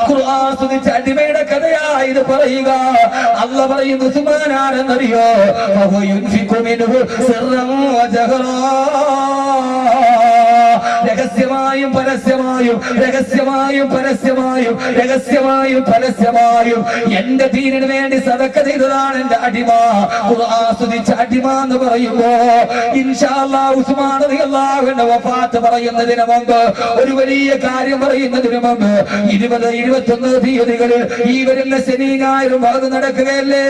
ഖുർആൻ സ്തുതിച്ച അടിമയുടെ കഥയാ ഇത് പറയുക. അല്ലാഹ് പറയുന്നു, ഉസ്മാൻ ആരെന്നറിയോ? രഹസ്യമായും പരസ്യമായും, രഹസ്യമായും പരസ്യമായും, രഹസ്യമായും പരസ്യമായും എന്റെ ദീനിന് വേണ്ടി സദഖ ചെയ്തതാണ് എന്റെ അടിമ. ഖുർആൻ സ്തുതിച്ച അടിമ എന്ന് പറയുമ്പോ ഇൻഷാ അല്ലാഹ് ഉസ്മാൻ റളിയല്ലാഹുവിന്റെ വഫാത്ത് പറയുന്നതിന് മുമ്പ്, ഒരു വലിയ കാര്യം പറയുന്നതിന് മുമ്പ് 20, 21 തീയതികളിൽ ഈ വരുന്ന ശനി ഞായറും അത് നടക്കുകയല്ലേ?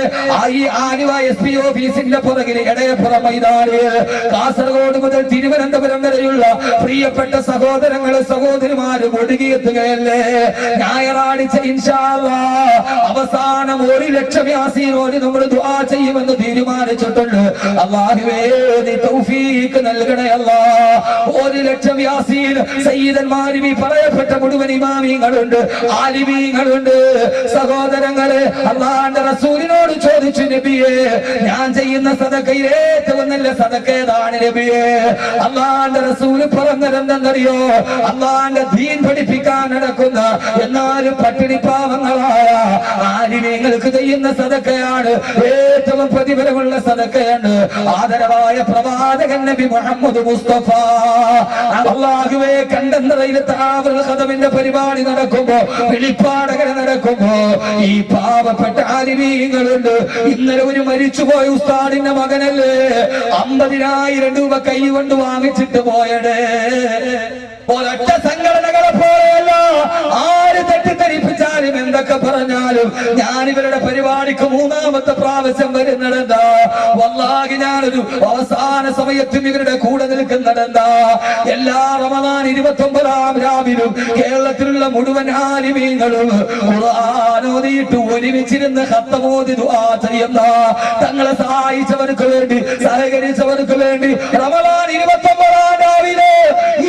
ഈ ആലുവ SP ഓഫീസിന്റെ പുറകിൽ എടയപ്പുറം മൈതാനിയിൽ കാസർഗോഡ് മുതൽ തിരുവനന്തപുരം വരെയുള്ള പ്രിയപ്പെട്ട സഹോദരങ്ങളും സഹോദരിമാരും ഒഴുകിയെത്തുകയല്ലേ? ഞായറാഴ്ച ഇൻഷാ അല്ലാഹ് അവസാനം 1 ലക്ഷം യാസീനോട് നമ്മൾ ദുആ ചെയ്യുമെന്ന് തീരുമാനിച്ചിട്ടുണ്ട്. അല്ലാഹുവേ, നീ തൗഫീഖ് നൽകണേ അല്ലാഹ്. 1 ലക്ഷം യാസീൻ സയ്യിദന്മാരും ഈ പറയപ്പെട്ട മുഴുവൻ ഇമാമിങ്ങളുണ്ട്, ആലിമീങ്ങളുണ്ട്. സഹോദരങ്ങളെ, അല്ലാഹുവിന്റെ റസൂലിനോട് ചോദിച്ചു, നബിയേ, ഞാൻ ചെയ്യുന്ന സദഖയിൽ ഏറ്റവും നല്ല സദഖ ഏതാണ് നബിയേ? അല്ലാഹുവിന്റെ റസൂൽ പറഞ്ഞതെന്തെന്നറിയോ? അല്ലാഹുവിന്റെ ദീൻ പഠിപ്പിക്കാൻ നടക്കുന്ന എന്നാലും പട്ടിണി പാവങ്ങളായ ആലിമീങ്ങൾക്ക് ചെയ്യുന്ന സദഖയാണ് ഏറ്റവും പ്രതിഫലമുള്ള സദഖയാണ്. ആദരവായ പ്രവാചകൻ നബി മുഹമ്മദ് മുസ്തഫ, അല്ലാഹുവേ, കണ്ടെന്നറയിൽ താവൽ ഖദമിന്റെ പരിപാടി നടക്കുമ്പോ, വെളിപ്പാടകര നടക്കുമ്പോ ഈ പാവപ്പെട്ട ആലിമീങ്ങളുണ്ട്. ഇന്നലെ ഒരു മരിച്ചുപോയ ഉസ്താദിന്റെ മകനല്ലേ 50,000 രൂപ കൈ കൊണ്ട് വാങ്ങിച്ചിട്ട് പോയടേ. ഒരൊറ്റ സംഘടനകളെ പോലെയല്ല, ആര് തെറ്റിദ്ധരിപ്പിച്ചാലും എന്തൊക്കെ പറഞ്ഞാലും വന്നാലും ഞാൻ ഇവരുടെ പരിപാടിക്ക് മൂന്നാമത്തെ പ്രാവശ്യം വരുന്നതെന്താ? വല്ലാഹി ഞാനൊരു അവസാന സമയത്തും ഇവരുടെ കൂടെ നിൽക്കുന്നതെന്താ? എല്ലാ റമദാൻ 29-ാം രാവിലും കേരളത്തിലുള്ള മുഴുവൻ ആലിമീങ്ങളും ഖുർആൻ ഓതിയിട്ട് ഒരുമിച്ചിരുന്ന് ഖത്മോദി ദുആ ചെയ്യുന്ന, തങ്ങളെ സഹായിച്ചവർക്ക് വേണ്ടി സഹകരിച്ചവർക്ക് വേണ്ടി റമദാൻ 29-ാം രാവിലെ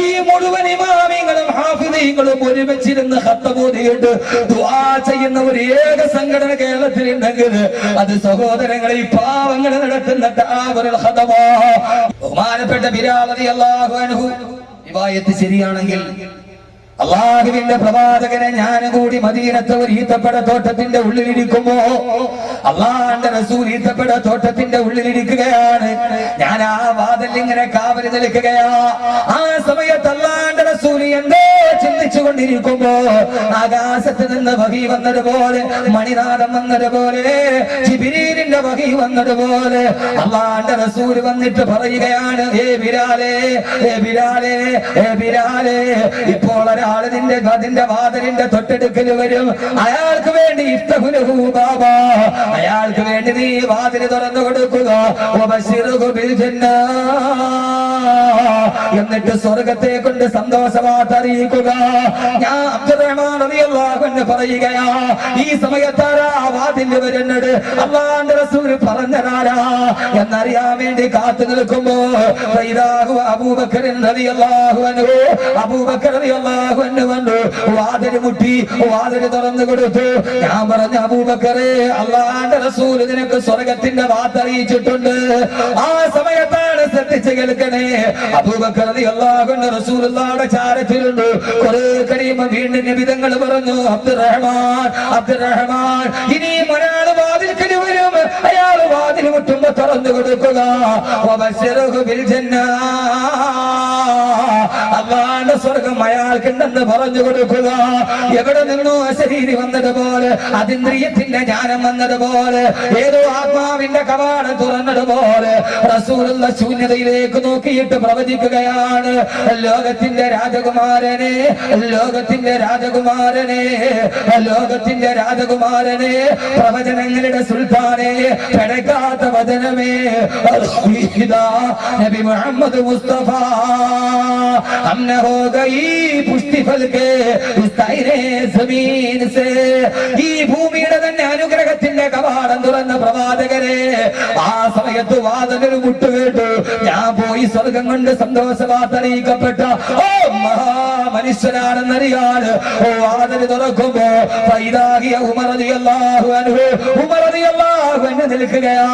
ഈ മുഴുവൻ ഇമാമിങ്ങളും ഹാഫിദീങ്ങളും ഒരുമിച്ചിരുന്ന് ഖത്മോദിയിട്ട് ദുആ ചെയ്യുന്ന ഒരു ഏക സംഘടന കേരളത്തിലുണ്ടെങ്കിൽ അത് സഹോദരങ്ങളെ ഈ പാവങ്ങൾ നടത്തുന്ന ദഅവത്തുൽ ഖദമ. ബഹുമാനപ്പെട്ട ബിലാൽ റളിയല്ലാഹു അൻഹു റിവായത്ത് ശരിയാണെങ്കിൽ അള്ളാഹുവിന്റെ പ്രവാചകനെ ഞാനും കൂടി മദീനത്തെ ഒരു ഈത്തപ്പഴ തോട്ടത്തിന്റെ ഉള്ളിലിരിക്കുമ്പോ അള്ളാഹുവിന്റെ റസൂൽ ഈത്തപ്പഴ തോട്ടത്തിന്റെ ഉള്ളിലിരിക്കുകയാണ്. ഞാൻ ആ വാതിൽ ഇങ്ങനെ കാവൽ നിൽക്കുകയാ. ആ സമയത്ത് അള്ളാഹുവിന്റെ റസൂൽ എന്തോ ചിന്തിച്ചു കൊണ്ടിരിക്കുമ്പോ ആകാശത്ത് നിന്ന് വഹി വന്നതുപോലെ, മണിനാദം വന്നതുപോലെ, ജിബ്രീലിന്റെ വഹി വന്നതുപോലെ അള്ളാഹുവിന്റെ റസൂൽ വന്നിട്ട് പറയുകയാണ്, ഏ ബിലാലേ, ഏ ബിലാലേ, ഏ ബിലാലേ, ഇപ്പോൾ ഒരാള് നിന്റെ വാതിലിന്റെ തൊട്ടടുക്കൽ വരും. അയാൾക്ക് വേണ്ടി ഇഫ്തഹുലഹു ബാബാ, അയാൾക്ക് വേണ്ടി നീ വാതിൽ തുറന്നു കൊടുക്കുക. വബശിറുഹു ബിൽ ജന്ന, എന്നിട്ട് സ്വർഗത്തെ കൊണ്ട് സന്തോഷവാർത്ത അറിയിക്കുക. ഞാൻ അബ്ദുറഹ്മാൻ റളിയല്ലാഹു അൻഹു പറയുകയാ, ഈ സമയത്താരാ വാതിൽ വരുന്നത്? അല്ലാഹുവിന്റെ റസൂൽ പറഞ്ഞതാരാ എന്നറിയാൻ വേണ്ടി കാത്തു നിൽക്കുമ്പോ അബൂബക്കർ റളിയല്ലാഹു അൻഹു, അബൂബക്കർ റളിയല്ലാഹു അൻഹു വന്നു വാതിൽ മുട്ടി, വാതിൽ തുറന്നു കൊടുത്തു. ഞാൻ പറഞ്ഞു, അബൂബക്കറെ, അല്ലാഹുവിന്റെ റസൂൽ നിനക്ക് സ്വർഗത്തിന്റെ വാർത്ത അറിയിച്ചിട്ടുണ്ട്. ആ സമയത്താണ് ശ്രദ്ധിച്ച് കേൾക്കണേ. അബൂബക്കർ റളിയല്ലാഹു അൻഹു റസൂലുള്ളാഹിയുടെ ചാരത്തിലുണ്ട്. കുറെ കഴിയുമ്പോൾ വീണ്ടും നബി തങ്ങൾ പറഞ്ഞു, അബ്ദുറഹ്മാൻ, അബ്ദുറഹ്മാൻ, ഇനിയും ഒരാൾ വാതിൽക്കൽ വരും. അയാൾ വാതിൽ മുട്ടുമ്പോ തുറന്നു കൊടുക്കുക. വബശിറുഹു ബിൽ ജന്ന, അല്ലാഹുവിന്റെ സ്വർഗം അയാൾക്കുണ്ടെന്ന് പറഞ്ഞു കൊടുക്കുക. എവിടെ നിന്നോ ശരീരം വന്നതുപോലെ, അതിന്ദ്രിയത്തിന്റെ ജ്ഞാനം വന്നതുപോലെ, ഏതോ ആത്മാവിന്റെ കവാടം തുറന്നതുപോലെ റസൂലുള്ള ശൂന്യതയിലേക്ക് നോക്കിയിട്ട് പ്രവചിക്കുകയാണ്, ലോകത്തിന്റെ രാജകുമാരനെ, ലോകത്തിന്റെ രാജകുമാരനെ, ലോകത്തിന്റെ രാജകുമാരനെ, പ്രവചനങ്ങളുടെ സുൽത്താനെ, പിഴക്കാത്ത വചനമേ, നബി മുഹമ്മദ് മുസ്തഫ हमने हो गई पुष्टि फल के जमीन से. ഈ ഭൂമിയുടെ തന്നെ അനുഗ്രഹത്തിന്റെ കവാടം തുറന്ന പ്രവാചകരെ, ആ സമയത്ത് വാതിലൊരു മുട്ടുകേട്ടു. ഞാൻ പോയി സ്വർഗം കൊണ്ട് സന്തോഷവാർത്ത അറിയിക്കപ്പെട്ട ഓ മഹാമനുഷ്യനാണെന്നറിയാൻ വാതിൽ തുറക്കുമ്പോ ഉമർ റളിയല്ലാഹു അൻഹു, ഉമർ റളിയല്ലാഹു അൻഹു നിൽക്കുകയാ.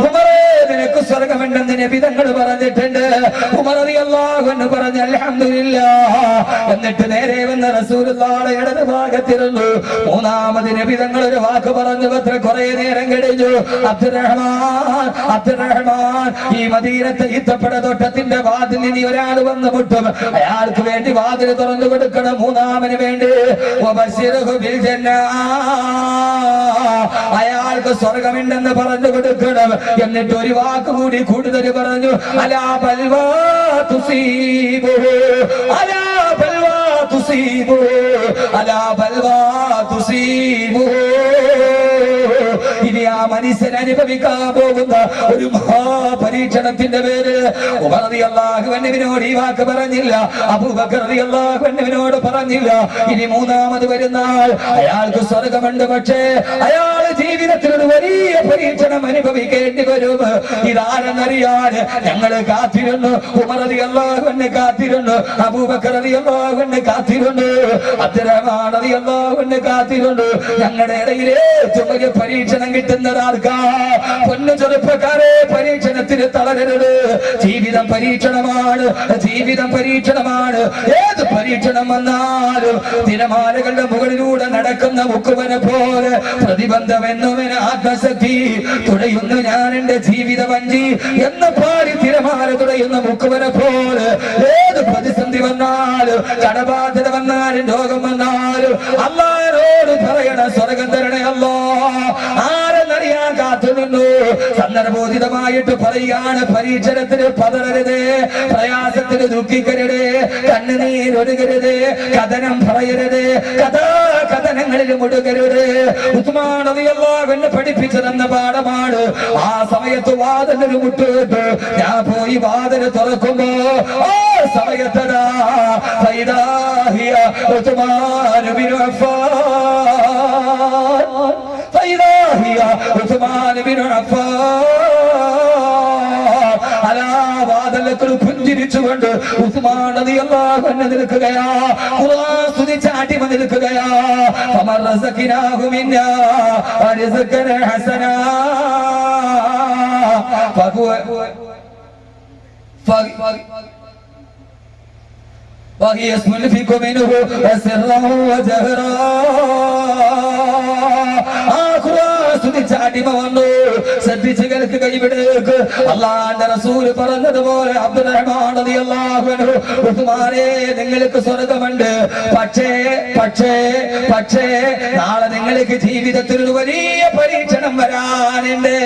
ഉമറേ, നിനക്ക് സ്വർഗമുണ്ടെന്ന് നബി തങ്ങൾ പറഞ്ഞിട്ടുണ്ട്. ഉമർ റളിയല്ലാഹു അൻഹു പറഞ്ഞു, അൽഹംദുലില്ലാഹ്. എന്നിട്ട് നേരെ വന്ന റസൂലുള്ളാഹിയുടെ ഇടത് ഭാഗത്തിരുന്നു. മൂന്നാമത് നബി തങ്ങൾ ഒരു വാക്ക് പറഞ്ഞു. കുറെ നേരം കഴിഞ്ഞു. അബ്ദുറഹ്മാൻ, അബ്ദുറഹ്മാൻ, ഈ മദീനത്തെ ഈത്തപ്പഴ തോട്ടത്തിന്റെ വാതിൽ ഇനി ഒരാൾ വന്ന് മുട്ടും. അയാൾക്ക് വേണ്ടി വാതിൽ തുറന്നു കൊടുക്കണം. മൂന്നാമന് വേണ്ടി വബശിറുഹു ബിൽ ജന്ന, അയാൾക്ക് സ്വർഗമുണ്ടെന്ന് പറഞ്ഞു കൊടുക്കണം. എന്നിട്ട് ഒരു വാക്ക് കൂടി കൂടുതൽ പറഞ്ഞു, അലാ ബൽവാ തുസീബുഹു, അലാ ബൽവാ തുസീബുഹു, അലാ ബൽവാ തുസീബുഹു. ഇനി ആ മനുഷ്യൻ അനുഭവിക്കാൻ പോകുന്ന ഒരു മഹാപരീക്ഷണത്തിന്റെ പേര് ഉമർ റളിയല്ലാഹു അൻഹുവിനോട് ഈ വാക്ക് പറഞ്ഞില്ല, അബൂബക്കർ റളിയല്ലാഹു അൻഹുവിനോട് പറഞ്ഞില്ല. ഇനി മൂന്നാമത് വരുന്ന ആൾ, അയാൾക്ക് സ്വർഗമുണ്ട്, പക്ഷേ അയാൾ ജീവിതത്തിൽ ഒരു വലിയ പരീക്ഷണം അനുഭവിക്കേണ്ടി വരും. ഇതാരെന്നറിയാൻ ഞങ്ങൾ കാത്തിരുന്നു. ഉമർ റളിയല്ലാഹു അൻഹു കാത്തിരുന്നു, അബൂബക്കർ റളിയല്ലാഹു അൻഹു കാത്തിരുന്നു, അബ്ദുറഹ്മാൻ റളിയല്ലാഹു അൻഹു കാത്തിരുന്നു. ഞങ്ങളുടെ ഇടയിൽ ഏറ്റവും വലിയ പരീക്ഷണം കിട്ടുന്നതാർക്കാ? പൊന്നു ചെറുപ്പക്കാരെ, പരീക്ഷണത്തിന് തളരരുത്. ജീവിതം പരീക്ഷണമാണ്, ജീവിതം പരീക്ഷണമാണ്. ഏത് പരീക്ഷണം വന്നാലും തിരമാലകളുടെ മുകളിലൂടെ നടക്കുന്ന മുക്കുവനെ പോലെ പ്രതിബന്ധമെന്നുവന് ആത്മശക്തി തുഴയുന്നു ഞാൻ എന്റെ ജീവിത വഞ്ചി എന്ന് പാടി തിരമാല തുഴയുന്ന മുക്കുവനെ പോലെ ഏത് പ്രതിസന്ധി വന്നാലും, കടബാധ്യത വന്നാലും, രോഗം വന്നാലും അല്ലാഹുവോട് പറയണ സ്വർഗം തരണേ അല്ലാ. ആരെന്നറിയാൻ കാത്തുനിന്നു. സന്ദർഭോചിതമായിട്ട് പറയുകയാണ്, പരീക്ഷണത്തിന് പതറരുത്, പ്രയാസത്തിന് ദുഃഖിക്കരുത്, കണ്ണുനീരൊഴുകരുത്, കഥനം പറയരുത്, കഥനങ്ങളിൽ മുടുകരുത്. ഉസ്മാൻ റളിയല്ലാഹു അൻഹു പഠിപ്പിച്ചു തന്ന പാഠമാണ്. ആ സമയത്ത് വാതിലൊരു മുട്ടിട്ട് ഞാൻ പോയി വാതിൽ തുറക്കുമ്പോ ആ സമയത്തതാ ഫൈദാഹിയ ഉസ്മാൻ ബിൻ അഫ്ഫാൻ, ഫൈദാഹിയ ഉസ്മാൻ ബിൻ അഫ്ഫാൻ. അലാവാദലത്തിൽ പുഞ്ചിരിച്ചുകൊണ്ട് ഉസ്മാൻ റളിയല്ലാഹു അൻഹു നിൽക്കുകയാ. ഖുർആൻ സ്തുതിച്ച് അടിമ നിൽക്കുകയാ. ഫമൻ റസഖനാഹു മിന്നാ റിസ്ഖൻ ഹസനാ ويسلفك منه سرا وجهرا. അടിമ വന്നു. ശ്രദ്ധിച്ച് കേൾക്കുക. ഇവിടേക്ക് അല്ലാഹുവിന്റെ റസൂൽ പറഞ്ഞതുപോലെ അബ്ദുറഹ്മാൻ റളിയല്ലാഹു അൻഹു, ഉസ്മാനെ നിങ്ങൾക്ക് സ്വർഗ്ഗമുണ്ട്, പക്ഷേ പക്ഷേ പക്ഷേ നാളെ നിങ്ങൾക്ക് ജീവിതത്തിൽ ഒരു വലിയ പരീക്ഷണം വരാനുണ്ട്.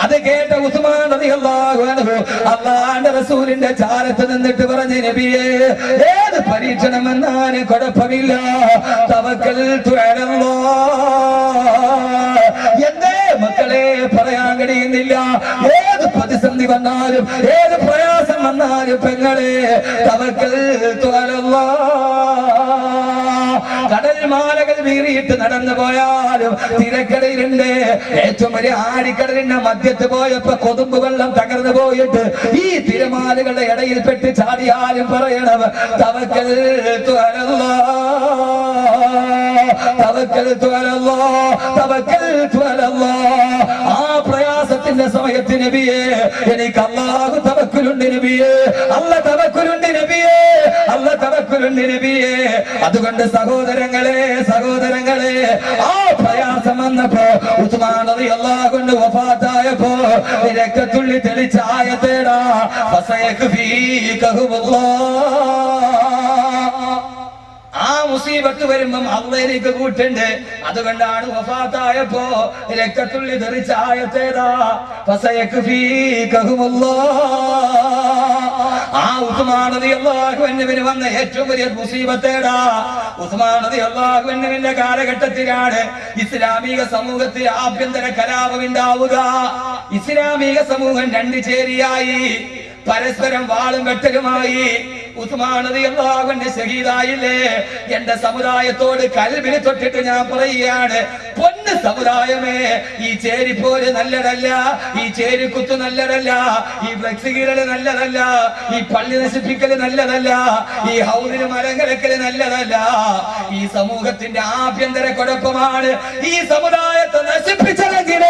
അത് കേട്ട ഉസ്മാൻ റളിയല്ലാഹു അൻഹു അല്ലാഹുവിന്റെ റസൂലിന്റെ ചാരത്ത് നിന്നിട്ട് പറഞ്ഞു, നബിയേ ഏത് പരീക്ഷണം വന്നാലും കുഴപ്പമില്ല, തവക്കൽതു അലല്ലാഹ്. എന്തേ മക്കളെ പറയാൻ കഴിയുന്നില്ല? ഏത് പ്രതിസന്ധി വന്നാലും ഏത് പ്രയാസം വന്നാലും പെങ്ങളെ തവക്കൽതു അലല്ലാഹ്. കടൽ മാലകൾ വീറിയിട്ട് നടന്നു പോയാലും തിരക്കടയിലുണ്ട്. ഏറ്റവും വലിയ ആടിക്കടലിന്റെ മധ്യത്ത് പോയപ്പോ കൊതുമ്പ് വെള്ളം തകർന്നു പോയിട്ട് ഈ തിരമാലകളുടെ ഇടയിൽ പെട്ട് ചാടിയാലും പറയണം തവക്കൽതു അലല്ലാഹ്, തവക്കൽതു അലല്ലാഹ്, തവക്കൽതു അലല്ലാഹ്. ആ പ്രയാസത്തിന്റെ സമയത്ത് നബിയേ എനിക്ക് അല്ലാഹു തവക്കുലുണ്ട് നബിയേ, അല്ലാഹ് തവക്കുലുണ്ട് നബിയേ, അല്ലാഹ് തവക്കുലുണ്ട് നബിയേ. അതുകൊണ്ട് സഹോദരങ്ങളെ സഹോദരങ്ങളെ ആ പ്രയാസം വന്നപ്പോ ഉസ്മാൻ റളിയല്ലാഹു അൻഹു വഫാത്തായപ്പോ രക്തത്തുള്ളി തെളിച്ച ആയത്തേടാ ആ മുസീബത്ത് വരുമ്പം അള്ളയിലേക്ക് കൂട്ടുണ്ട്. അതുകൊണ്ടാണ് വഫാത്തായപ്പോ രക്തത്തുള്ളി തെറിച്ച ആയത്തേടാ ആ ഉസ്മാൻ റളിയല്ലാഹു അൻഹുവിന് വന്ന ഏറ്റവും വലിയ മുസീബത്തേടാ. ഉസ്മാൻ റളിയല്ലാഹു അൻഹുവിന്റെ കാലഘട്ടത്തിലാണ് ഇസ്ലാമിക സമൂഹത്തിൽ ആഭ്യന്തര കലാപം ഉണ്ടാവുക. ഇസ്ലാമിക സമൂഹം രണ്ട് ചേരിയായി, പരസ്പരം വാളും വെട്ടലുമായി. ഉസ്മാൻ റളിയല്ലാഹു അൻഹു ശഹീദായില്ലേ? എന്റെ സമുദായത്തോട് കൽബിൽ തൊട്ടിട്ട് ഞാൻ പറയുകയാണ്, പൊന്ന് സമുദായമേ, ഈ ചേരിപ്പോര് നല്ലതല്ല, ഈ ചേരിക്കുത്ത് നല്ലതല്ല, ഈ ഫ്ലെക്സികള് നല്ലതല്ല, ഈ പള്ളി നശിപ്പിക്കല് നല്ലതല്ല, ഈ ഹൗദിന് മരം കിടക്കല് നല്ലതല്ല. ഈ സമൂഹത്തിന്റെ ആഭ്യന്തര കുഴപ്പമാണ്. ഈ സമുദായത്തെ നശിപ്പിച്ചതെങ്കിൽ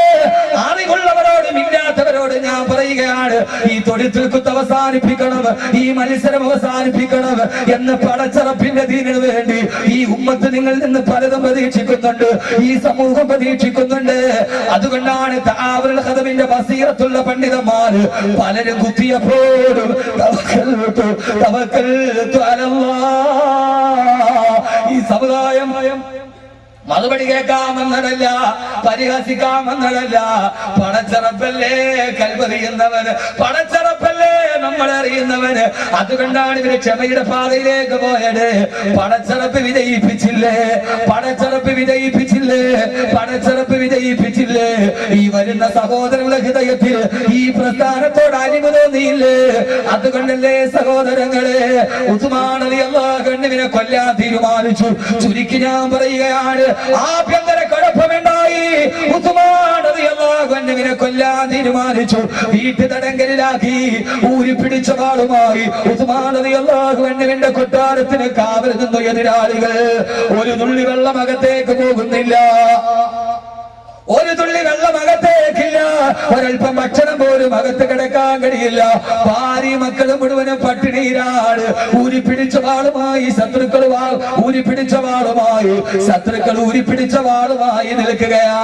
അറിവുള്ളവരോടും ഇല്ലാത്തവരോട് ഞാൻ പറയുകയാണ്, ഈ തൊഴുത്തിൽ കുത്ത് അവസാനിപ്പിക്കണം, ഈ മത്സരം അവസാനിപ്പിക്കണം എന്ന് പടച്ചറപ്പിന്റെ ദീനിന് വേണ്ടി ഈ ഉമ്മത്ത് നിങ്ങളിൽ നിന്ന് പലതും പ്രതീക്ഷിക്കുന്നുണ്ട്, ഈ സമൂഹം പ്രതീക്ഷിക്കുന്നുണ്ട്. അതുകൊണ്ടാണ് തആവുൽ ഖദമിന്റെ ബസീറത്തുള്ള പണ്ഡിതന്മാര് പലരും കുത്തിയപ്പോഴും തവക്കൽതു അലല്ലാഹ്. ഈ സമുദായം മറുപടി കേൾക്കാമെന്നതല്ല, പരിഹസിക്കാമെന്നതല്ല, പടച്ചറപ്പല്ലേ കൽവറിയുന്നവന്, പടച്ചറപ്പല്ലേ നമ്മളറിയുന്നവന്. അതുകൊണ്ടാണ് ഇവര് ക്ഷമയുടെ പാതയിലേക്ക് പോയത്. പടച്ചറപ്പ് വിജയിപ്പിച്ചില്ലേ, പടച്ചറപ്പ് വിജയിപ്പിച്ചില്ലേ, പടച്ചറപ്പ് വിജയിപ്പിച്ചില്ലേ? ഈ വരുന്ന സഹോദരങ്ങളുടെ ഹൃദയത്തിൽ ഈ പ്രസ്ഥാനത്തോട് അലിവ് തോന്നിയില്ലേ? അതുകൊണ്ടല്ലേ സഹോദരങ്ങളെ ഉസ്മാൻ റളിയല്ലാഹു അൻഹുവിനെ കൊല്ലാൻ തീരുമാനിച്ചു. ചുരുക്കി ഞാൻ പറയുകയാണ്, ആഭ്യന്തര കുഴപ്പമുണ്ടായി, ഉസ്മാൻ റളിയല്ലാഹു അൻഹുവിനെ കൊല്ലാൻ തീരുമാനിച്ചു. വീട്ടു തടങ്കലിലാക്കി ഊരി പിടിച്ച വാളുമായി ഉസ്മാൻ റളിയല്ലാഹു അൻഹുവിന്റെ കൊട്ടാരത്തിന് കാവൽ നിന്നു എതിരാളികൾ. ഒരു തുള്ളി വെള്ളം അകത്തേക്ക് പോകുന്നില്ല, ഒരു തുള്ളി വെള്ളം അകത്തേക്കില്ല, ഒരൽപ്പം ഭക്ഷണം പോലും അകത്ത് കിടക്കാൻ കഴിയില്ല. ഭാര്യ മക്കള് മുഴുവനും പട്ടിണിയിലാണ്. ഊരിപ്പിടിച്ച വാളുമായി ശത്രുക്കൾ ഊരിപ്പിടിച്ച വാളുമായി ശത്രുക്കൾ ഊരിപ്പിടിച്ച വാളുമായി നിൽക്കുകയാ.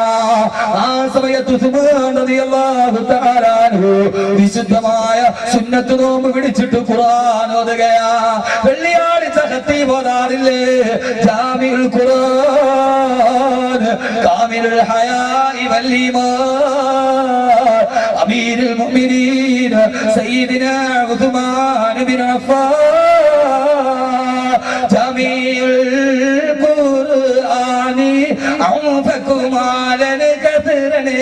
ആ സമയത്ത് ഉസ്മാൻ റളിയല്ലാഹു തആല അൻഹു വിശുദ്ധമായ സുന്നത്ത് നോമ്പ് പിടിച്ചിട്ട് ഖുർആൻ ഓതുകയാ. വെള്ളിയാഴ്ച ഖത്തീബ് ഓതാറില്ലേ? ജാമിഉൽ ഖുർആൻ കാമിലുൽ ഹയാ والإيمان أمير المؤمنين سيدنا عثمان بن عفان جميع القرآن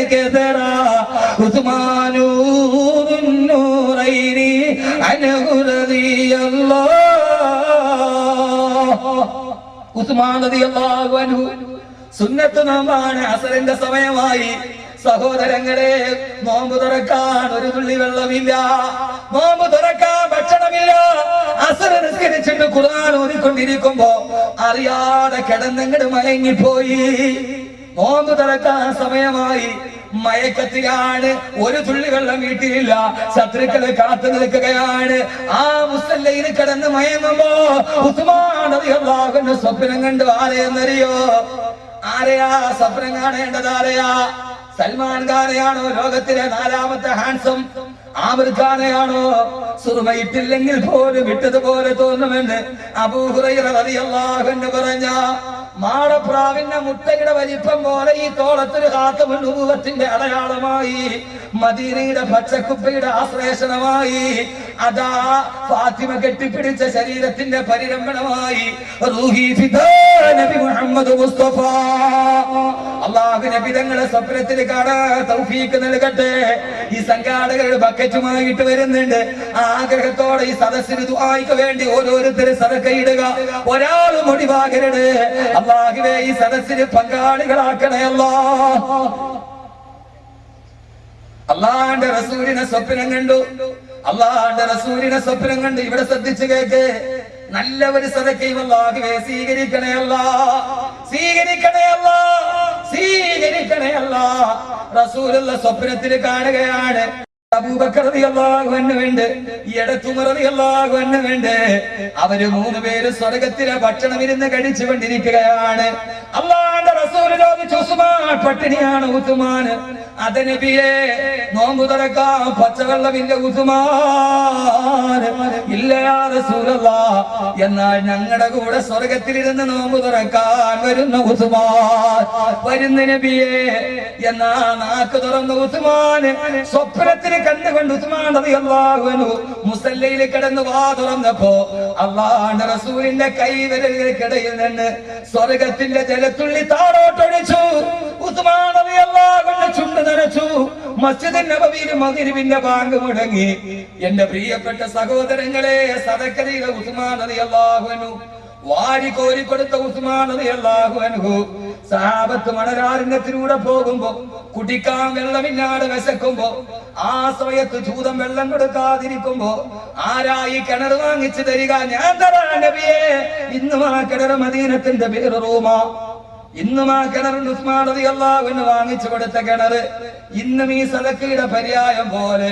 के तेरा उस्मानु नूरैनी अनहु रज़ियल्लाह ഉസ്മാൻ റളിയല്ലാഹു അൻഹു സുന്നത്ത് നോമ്പാണ് അസറിന്റെ സമയമായി സഹോദരങ്ങളെ നോമ്പ് തുറക്കാൻ ഒരു തുള്ളി വെള്ളമില്ല നോമ്പ് തുറക്കാൻ ഭക്ഷണമില്ല അസർ നിസ്കരിച്ചിട്ട് ഖുർആൻ ഓതിക്കൊണ്ടിരിക്കുമ്പോ അറിയാതെ കിടന്നങ്ങട് മയങ്ങിപ്പോയി നോമ്പ് തുറക്കാൻ സമയമായി മയക്കത്തിലാണ് ഒരു തുള്ളി വെള്ളം വീട്ടിലില്ല ശത്രുക്കളെ കാത്തു നിൽക്കുകയാണ് ആ മുസല്ലയിൽ കിടന്ന് മയങ്ങുമ്പോ ഉസ്മാൻ റളിയല്ലാഹു അൻഹു സ്വപ്നം കണ്ടു ആരെയെന്നറിയോ ആരെയാ സ്വപ്നം കാണേണ്ടത് ആരെയാ സൽമാൻ ഖാനെയാണോ ലോകത്തിലെ 4ാമത്തെ ഹാൻസം ആമിർ ഖാനെയാണോ സുറുമയിട്ടില്ലെങ്കിൽ പോലും ഇട്ടതുപോലെ തോന്നുമെന്ന് അബൂ ഹുറൈറ റളിയല്ലാഹു അൻഹു പറഞ്ഞ മാടപ്രാവിന്റെ മുട്ടയുടെ വലിപ്പം പോലെ ഈ തോളത്തൊരു ഖാതമുൻ നുബുവത്തിന്റെ അടയാളമായി മദീനയുടെ പച്ചക്കുപ്പയുടെ ആശ്ലേഷണമായി അതാ ഫാത്തിമ കെട്ടിപ്പിടിച്ച ശരീരത്തിന്റെ പരിരംഭണമായി റൂഹി ഫിദാ നബി മുഹമ്മദ് മുസ്തഫ അല്ലാഹു നബി തങ്ങളെ സ്വപ്നത്തിൽ കാണാൻ തൗഫീഖ് നൽകട്ടെ ഈ സംഘാടകരുടെ ബക്കറ്റുമായിട്ട് വരുന്നുണ്ട് ആഗ്രഹത്തോടെ ഈ സദസ്സിന് ദുആയ്ക്ക് വേണ്ടി ഓരോരുത്തരും സദഖയിടുക ഒരാളും ഒടിവാകരുത് അല്ലാഹുവേ ഈ സദസ്സിന് പങ്കാളികളാക്കണേ അല്ലാഹ് അല്ലാഹുവിന്റെ റസൂലിനെ സ്വപ്നം കണ്ടു അല്ലാഹുവിന്റെ റസൂലിനെ സ്വപ്നം കണ്ടു ഇവിടെ ശ്രദ്ധിച്ചു കേക്ക് നല്ല ഒരു സദഖയും അല്ലാഹുവേ സ്വീകരിക്കണേ അല്ലാഹ് സ്വീകരിക്കണേ അല്ലാഹ് സ്വീകരിക്കണേ അല്ലാഹ് റസൂലുള്ള സ്വപ്നത്തിൽ കാണുകയാണ് അബൂബക്കർ റളിയല്ലാഹു അൻഹു ഉണ്ട് ഉമർ റളിയല്ലാഹു അൻഹു ഉണ്ട് അവര് 3 പേര് സ്വർഗ്ഗത്തിലെ ഭക്ഷണം ഇരുന്ന് കഴിച്ചുകൊണ്ടിരിക്കുകയാണ് അല്ലാഹുവിന്റെ റസൂൽ ചോദിച്ചു ഉസ്മാൻ പട്ടിണിയാണ് ഉസ്മാൻ അതെ നബിയേ നോമ്പ് തുറക്കാൻ പച്ചവെള്ളമില്ല ഉസ്മാൻ ഇല്ല യാ റസൂലല്ലാഹ് എന്നാൽ ഞങ്ങളുടെ കൂടെ സ്വർഗ്ഗത്തിലിരുന്ന് നോമ്പ് തുറക്കാൻ വരുന്ന ഉസ്മാൻ വരുന്ന നബിയേ എന്നാ നാക്ക് തുറന്ന ഉസ്മാൻ സ്വപ്നത്തിൽ കണ്ടുകൊണ്ട് ഉസ്മാൻ റളിയല്ലാഹു അൻഹു മുസല്ലയിൽ കിടന്ന് വാ തുറന്നപ്പോ അല്ലാഹുവിന്റെ റസൂലിന്റെ കൈവിരലുകൾക്കിടയിൽ നിന്ന് സ്വർഗ്ഗത്തിന്റെ ജലത്തുള്ളി താഴോട്ടൊഴിച്ചു ഉസ്മാൻ റളിയല്ലാഹു അൻഹു ചുണ്ട് നനച്ചു മസ്ജിദ് നബവിയിൽ മഗ്രിബിന്റെ ബാങ്ക് മുഴങ്ങി എന്റെ പ്രിയപ്പെട്ട സഹോദരങ്ങളെ സദഖയിലെ ഉസ്മാൻ റളിയല്ലാഹു അൻഹു വാരി കോരി കൊടുത്ത ഉസ്മാൻ റളിയല്ലാഹു അൻഹു സഹാബത്ത് മണരാരണ്യത്തിലൂടെ പോകുമ്പോ കുടിക്കാൻ വെള്ളമില്ലാതെ വിശക്കുമ്പോ ആ സമയത്ത് ചൂതം വെള്ളം കൊടുക്കാതിരിക്കുമ്പോ ആരായി കിണർ വാങ്ങിച്ചു തരിക ഞാൻ തരാം നബിയേ ഇന്നും ആ കിണർ മദീനത്തിന്റെ പേര് റൂമാ ഇന്നും ആ കിണർ ഉസ്മാൻ റളിയല്ലാഹു അൻഹു വാങ്ങിച്ചു കൊടുത്ത കിണർ ഇന്നും ഈ സദഖയുടെ പര്യായം പോലെ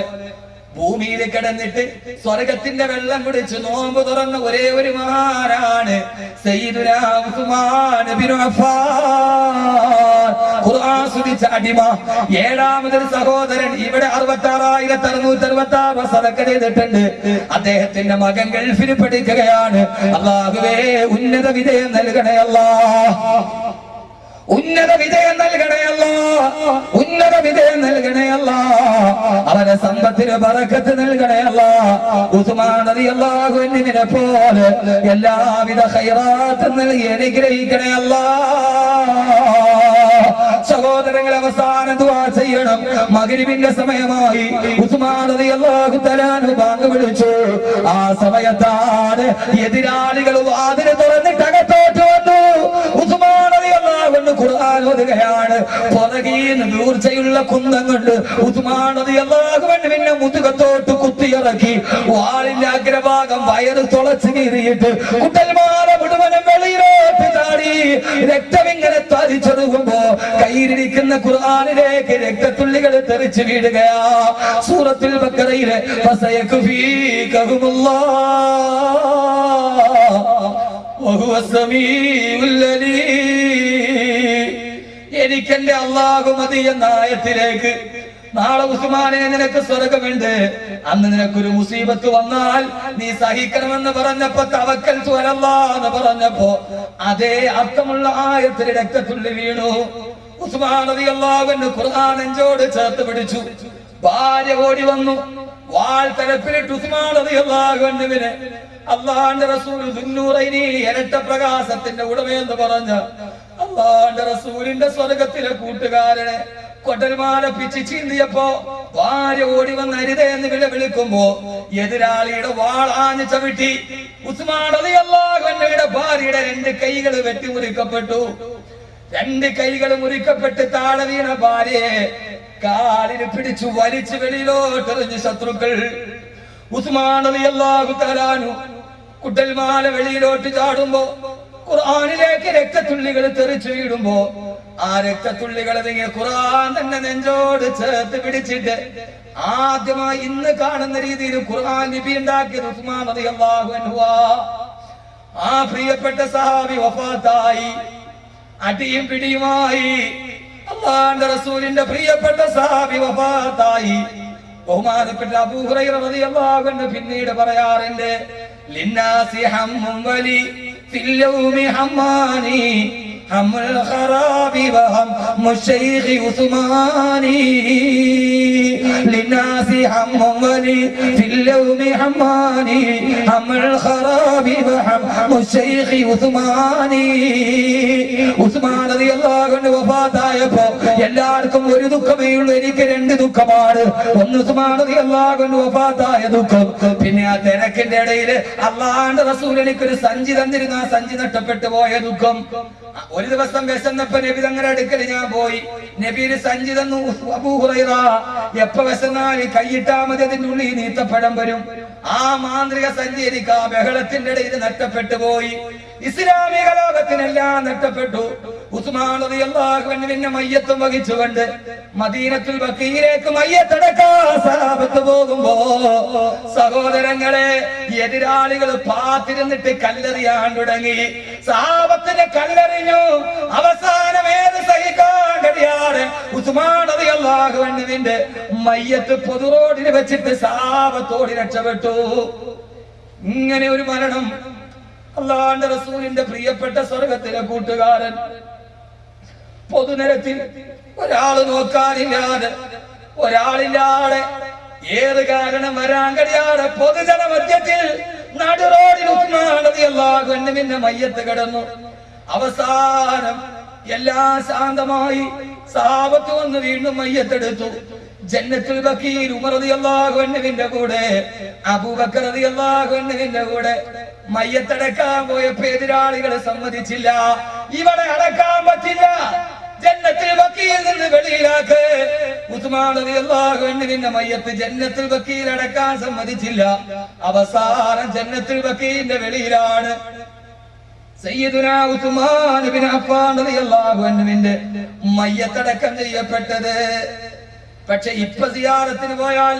ഭൂമിയിൽ കിടന്നിട്ട് സ്വർഗത്തിന്റെ വെള്ളം കുടിച്ച് നോമ്പ് തുറന്ന ഒരേ ഒരു മഹാനാണ് സയ്യിദുനാ ഉസ്മാൻ ഇബ്നു അഫ്ഫാൻ ഖുർആൻ സുദിച്ച അടിമ 7ാമതൊരു സഹോദരൻ ഇവിടെ 66,666 സദഖ ചെയ്തിട്ടുണ്ട് അദ്ദേഹത്തിന്റെ മകൻ ഗൾഫിൽ പഠിക്കുകയാണ് അല്ലാഹുവേ ഉന്നത വിജയം നൽകണേ അല്ലാഹ് ഉന്നത വിജയം നൽകണേ അല്ലാഹ് ഉന്നത വിജയം നൽകണേ അല്ലാഹ് അവന്റെ സമ്പത്തിന് ബറക്കത്ത് നൽകണേ അല്ലാഹ് ഉസ്മാൻ റളിയല്ലാഹു അൻഹുവിനെ പോലെ എല്ലാവിധ ഖൈറാത്തും നൽകി അനുഗ്രഹിക്കണേ അല്ലാഹ് സഹോദരങ്ങൾ അവസാനം ദുആ ചെയ്യണം മഗ്രിബിന്റെ സമയമായി ഉസ്മാൻ റളിയല്ലാഹു തആല ബാങ്ക് വിളിച്ചു ആ സമയത്താണ് എതിരാളികൾ വാതിൽ തുറന്നിട്ട് അകത്തോട്ട് വന്നു ഉസ്മാൻ റളിയല്ലാഹു അൻഹു ഖുർആൻ ഓതുകയാണ് പുറകീന്ന് മൂർച്ചയുള്ള കുന്തം കൊണ്ട് ഉസ്മാൻ റളിയല്ലാഹു അൻഹുവിനെ മുതുകത്തോട്ട് കുത്തിയിറക്കി വാളിന്റെ അഗ്രഭാഗം വയറ് തുളച്ചു കീറിയിട്ട് കുട്ടൽമാല മുഴുവനും വെളിയിലോട്ട് ചാടി രക്തം ഇങ്ങനെ തരിച്ചൊഴുകുമ്പോ കയ്യിലിരിക്കുന്ന ഖുർആനിലേക്ക് രക്തത്തുള്ളികൾ തെറിച്ചു വീഴുകയാ സൂറത്തുൽ ബഖറയിലെ എനിക്കെന്റെ അല്ലാഹു മതി എന്ന ആയത്തിലേക്ക് നാളെ ഉസ്മാനെ നിനക്ക് സ്വർഗമുണ്ട് അന്ന് നിനക്കൊരു മുസീബത്ത് വന്നാൽ നീ സഹിക്കണമെന്ന് പറഞ്ഞപ്പോ തവക്കൽതു അലല്ലാഹ് എന്ന് പറഞ്ഞപ്പോ അതേ അർത്ഥമുള്ള ആയത്തിൽ രക്തത്തുള്ളി വീണു ഉസ്മാൻ റളിയല്ലാഹു അൻഹു ഖുർആൻ നെഞ്ചോട് ചേർത്ത് പിടിച്ചു ഭാര്യ ഓടി വന്നു വാൾ തലപ്പിലിട്ട് ഉസ്മാൻ റളിയല്ലാഹു അൻഹുവിനെ അല്ലാഹുവിന്റെ റസൂൽ ദുന്നൂറൈനി ഇരട്ട പ്രകാശത്തിന്റെ ഉടമയെന്ന് പറഞ്ഞ അല്ലാഹുവിന്റെ റസൂലിന്റെ സ്വർഗത്തിലെ കൂട്ടുകാരനെ കൊട്ടൽമാല പിച്ച് ചീന്തിയപ്പോ ഭാര്യ ഓടി വന്ന് അരുതേ എന്ന് വിളിക്കുമ്പോ എതിരാളിയുടെ വാളാഞ്ഞ് ചവിട്ടി. ഉസ്മാൻ റളിയല്ലാഹു അൻഹുവിന്റെ ഭാര്യയുടെ 2 കൈകൾ വെട്ടി മുറിക്കപ്പെട്ടു. 2 കൈകൾ മുറിക്കപ്പെട്ട് താഴെ വീണ ഭാര്യയെ കാലിന് പിടിച്ചു വലിച്ചു വെളിയിലോട്ടെറിഞ്ഞു ശത്രുക്കൾ. ഉസ്മാൻ റളിയല്ലാഹു തആല അൻഹു കുട്ടൽമാല വെളിയിലോട്ട് ചാടുമ്പോ ഖുർആനിലേക്ക് രക്തത്തുള്ളികൾ തെറിച്ചു വീടുമ്പോ ആ രക്തത്തുള്ളികൾ ഖുർആൻ തന്നെ നെഞ്ചോട് ചേർത്ത് പിടിച്ചിട്ട് ആദ്യമായി ഇന്ന് കാണുന്ന രീതിയിൽ ഖുർആൻ ലിപി ഉണ്ടാക്കിയത് ഉസ്മാൻ റളിയല്ലാഹു അൻഹു. ആ പ്രിയപ്പെട്ട സഹാബി വഫാത്തായി. അടിയും പിടിയുമായി അല്ലാഹുവിന്റെ റസൂലിന്റെ പ്രിയപ്പെട്ട സഹാബി വഫാത്തായി. ബഹുമാനപ്പെട്ട അബൂ ഹുറൈറ റളിയല്ലാഹു അൻഹു പിന്നീട് പറയാറുണ്ട്, ലിന്നാസി ഹമ്മുൻ വലി ഫിൽ യൗമി ഹമ്മാനി ഹമ്മുൽ ഖറാബി വഹം ശൈഖി ഉസ്മാനി. ലിന്നാസി ഹമ്മുൻ വലി ഫിൽ യൗമി ഹമ്മാനി ഹമ്മുൽ ഖറാബി വഹം ശൈഖി ഉസ്മാനി. ഉസ്മാൻ റളിയല്ലാഹു അൻഹു വഫാത്തായപ്പോ എല്ലാവർക്കും ഒരു ദുഃഖമേ ഉള്ളൂ, എനിക്ക് 2 ദുഃഖമാണ്. ഒന്ന് ഉസ്മാൻ റളിയല്ലാഹു അൻഹു വഫാത്തായ ദുഃഖം, പിന്നെ ആ തിരക്കിന്റെ ഇടയിൽ അല്ലാഹുവിന്റെ റസൂൽ എനിക്കൊരു സഞ്ചി തന്നിരുന്നു, ആ സഞ്ചി നഷ്ടപ്പെട്ടു പോയ ദുഃഖം. ഒരു ദിവസം വിശന്നപ്പോ നബി തങ്ങളുടെ അടുക്കൽ ഞാൻ പോയി. നബി ഒരു സഞ്ചി തന്നു. അബൂ ഹുറൈറ, എപ്പോ വിശന്നാലും കൈയിട്ടാ മതി, അതിന്റെ ഉള്ളിൽ നീത്തപ്പഴം വരും. ആ മാന്ത്രിക സഞ്ചി എനിക്ക് ആ ബഹളത്തിന്റെ ഇടയിൽ നഷ്ടപ്പെട്ടു പോയി. ഇസ്ലാമിക ലോകത്തിനെല്ലാം നഷ്ടപ്പെട്ടു. ഉസ്മാൻ റളിയല്ലാഹു അൻഹുവിന്റെ മയ്യത്തും വഹിച്ചുകൊണ്ട് മദീനത്തുൽ ബഖീയിലേക്ക് മയ്യത്തടക്കാൻ സഹാബത്ത് പോകുമ്പോ സഹോദരങ്ങളെ എതിരാളികൾ പാത്തിരുന്നിട്ട് കല്ലെറിയാൻ തുടങ്ങി. സഹാബത്തിനെ കല്ലെറിഞ്ഞു. അവസാനം ഏത് സഹിക്കാൻ കഴിയാതെ ഉസ്മാൻ റളിയല്ലാഹു അൻഹുവിന്റെ മയ്യത്ത് പൊതു റോഡിൽ വെച്ചിട്ട് സഹാബത്തോട് രക്ഷപ്പെട്ടു. ഇങ്ങനെ ഒരു മരണം അല്ലാഹുവിന്റെ റസൂലിന്റെ പ്രിയപ്പെട്ട സ്വർഗത്തിലെ കൂട്ടുകാരൻ പൊതുനിരത്തിൽ ഒരാള് നോക്കാനില്ലാതെ, ഒരാളില്ലാതെ, ഏത് കാരണം വരാൻ കഴിയാതെ പൊതുജന മധ്യത്തിൽ നടുറോഡിൽ ഉസ്മാൻ റളിയല്ലാഹു അൻഹുവിന്റെ മയ്യത്ത് കിടന്നു. അവസാനം എല്ലാം ശാന്തമായി. സഹാബത്ത് വന്ന് വീണ്ടും മയ്യത്തെടുത്തു. ജന്നത്തുൽ ബഖീൽ ഉമർ റളിയല്ലാഹു അൻഹുവിന്റെ കൂടെ, അബൂബക്കർ റളിയല്ലാഹു അൻഹുവിന്റെ കൂടെ മയ്യത്തടക്കാൻ പോയപ്പോ എതിരാളികൾ സമ്മതിച്ചില്ല. ഇവിടെ അടക്കാൻ പറ്റില്ല, ജന്നത്തുൽ ബഖീൽ നിന്ന് വെളിയിലാക്ക്. ഉസ്മാൻ റളിയല്ലാഹു അൻഹുവിന്റെ മയ്യത്ത് ജന്നത്തുൽ ബഖീൽ അടക്കാൻ സമ്മതിച്ചില്ല. അവസാനം ജന്നത്തുൽ ബഖീലിന്റെ വെളിയിലാണ് സയ്യിദുനാ ഉസ്മാൻ ഇബ്നു അഫ്ഫാൻ റളിയല്ലാഹു അൻഹുവിന്റെ മയ്യത്തടക്കം ചെയ്യപ്പെട്ടത്. പക്ഷെ ഇപ്പൊ സിയാറത്തിന് പോയാൽ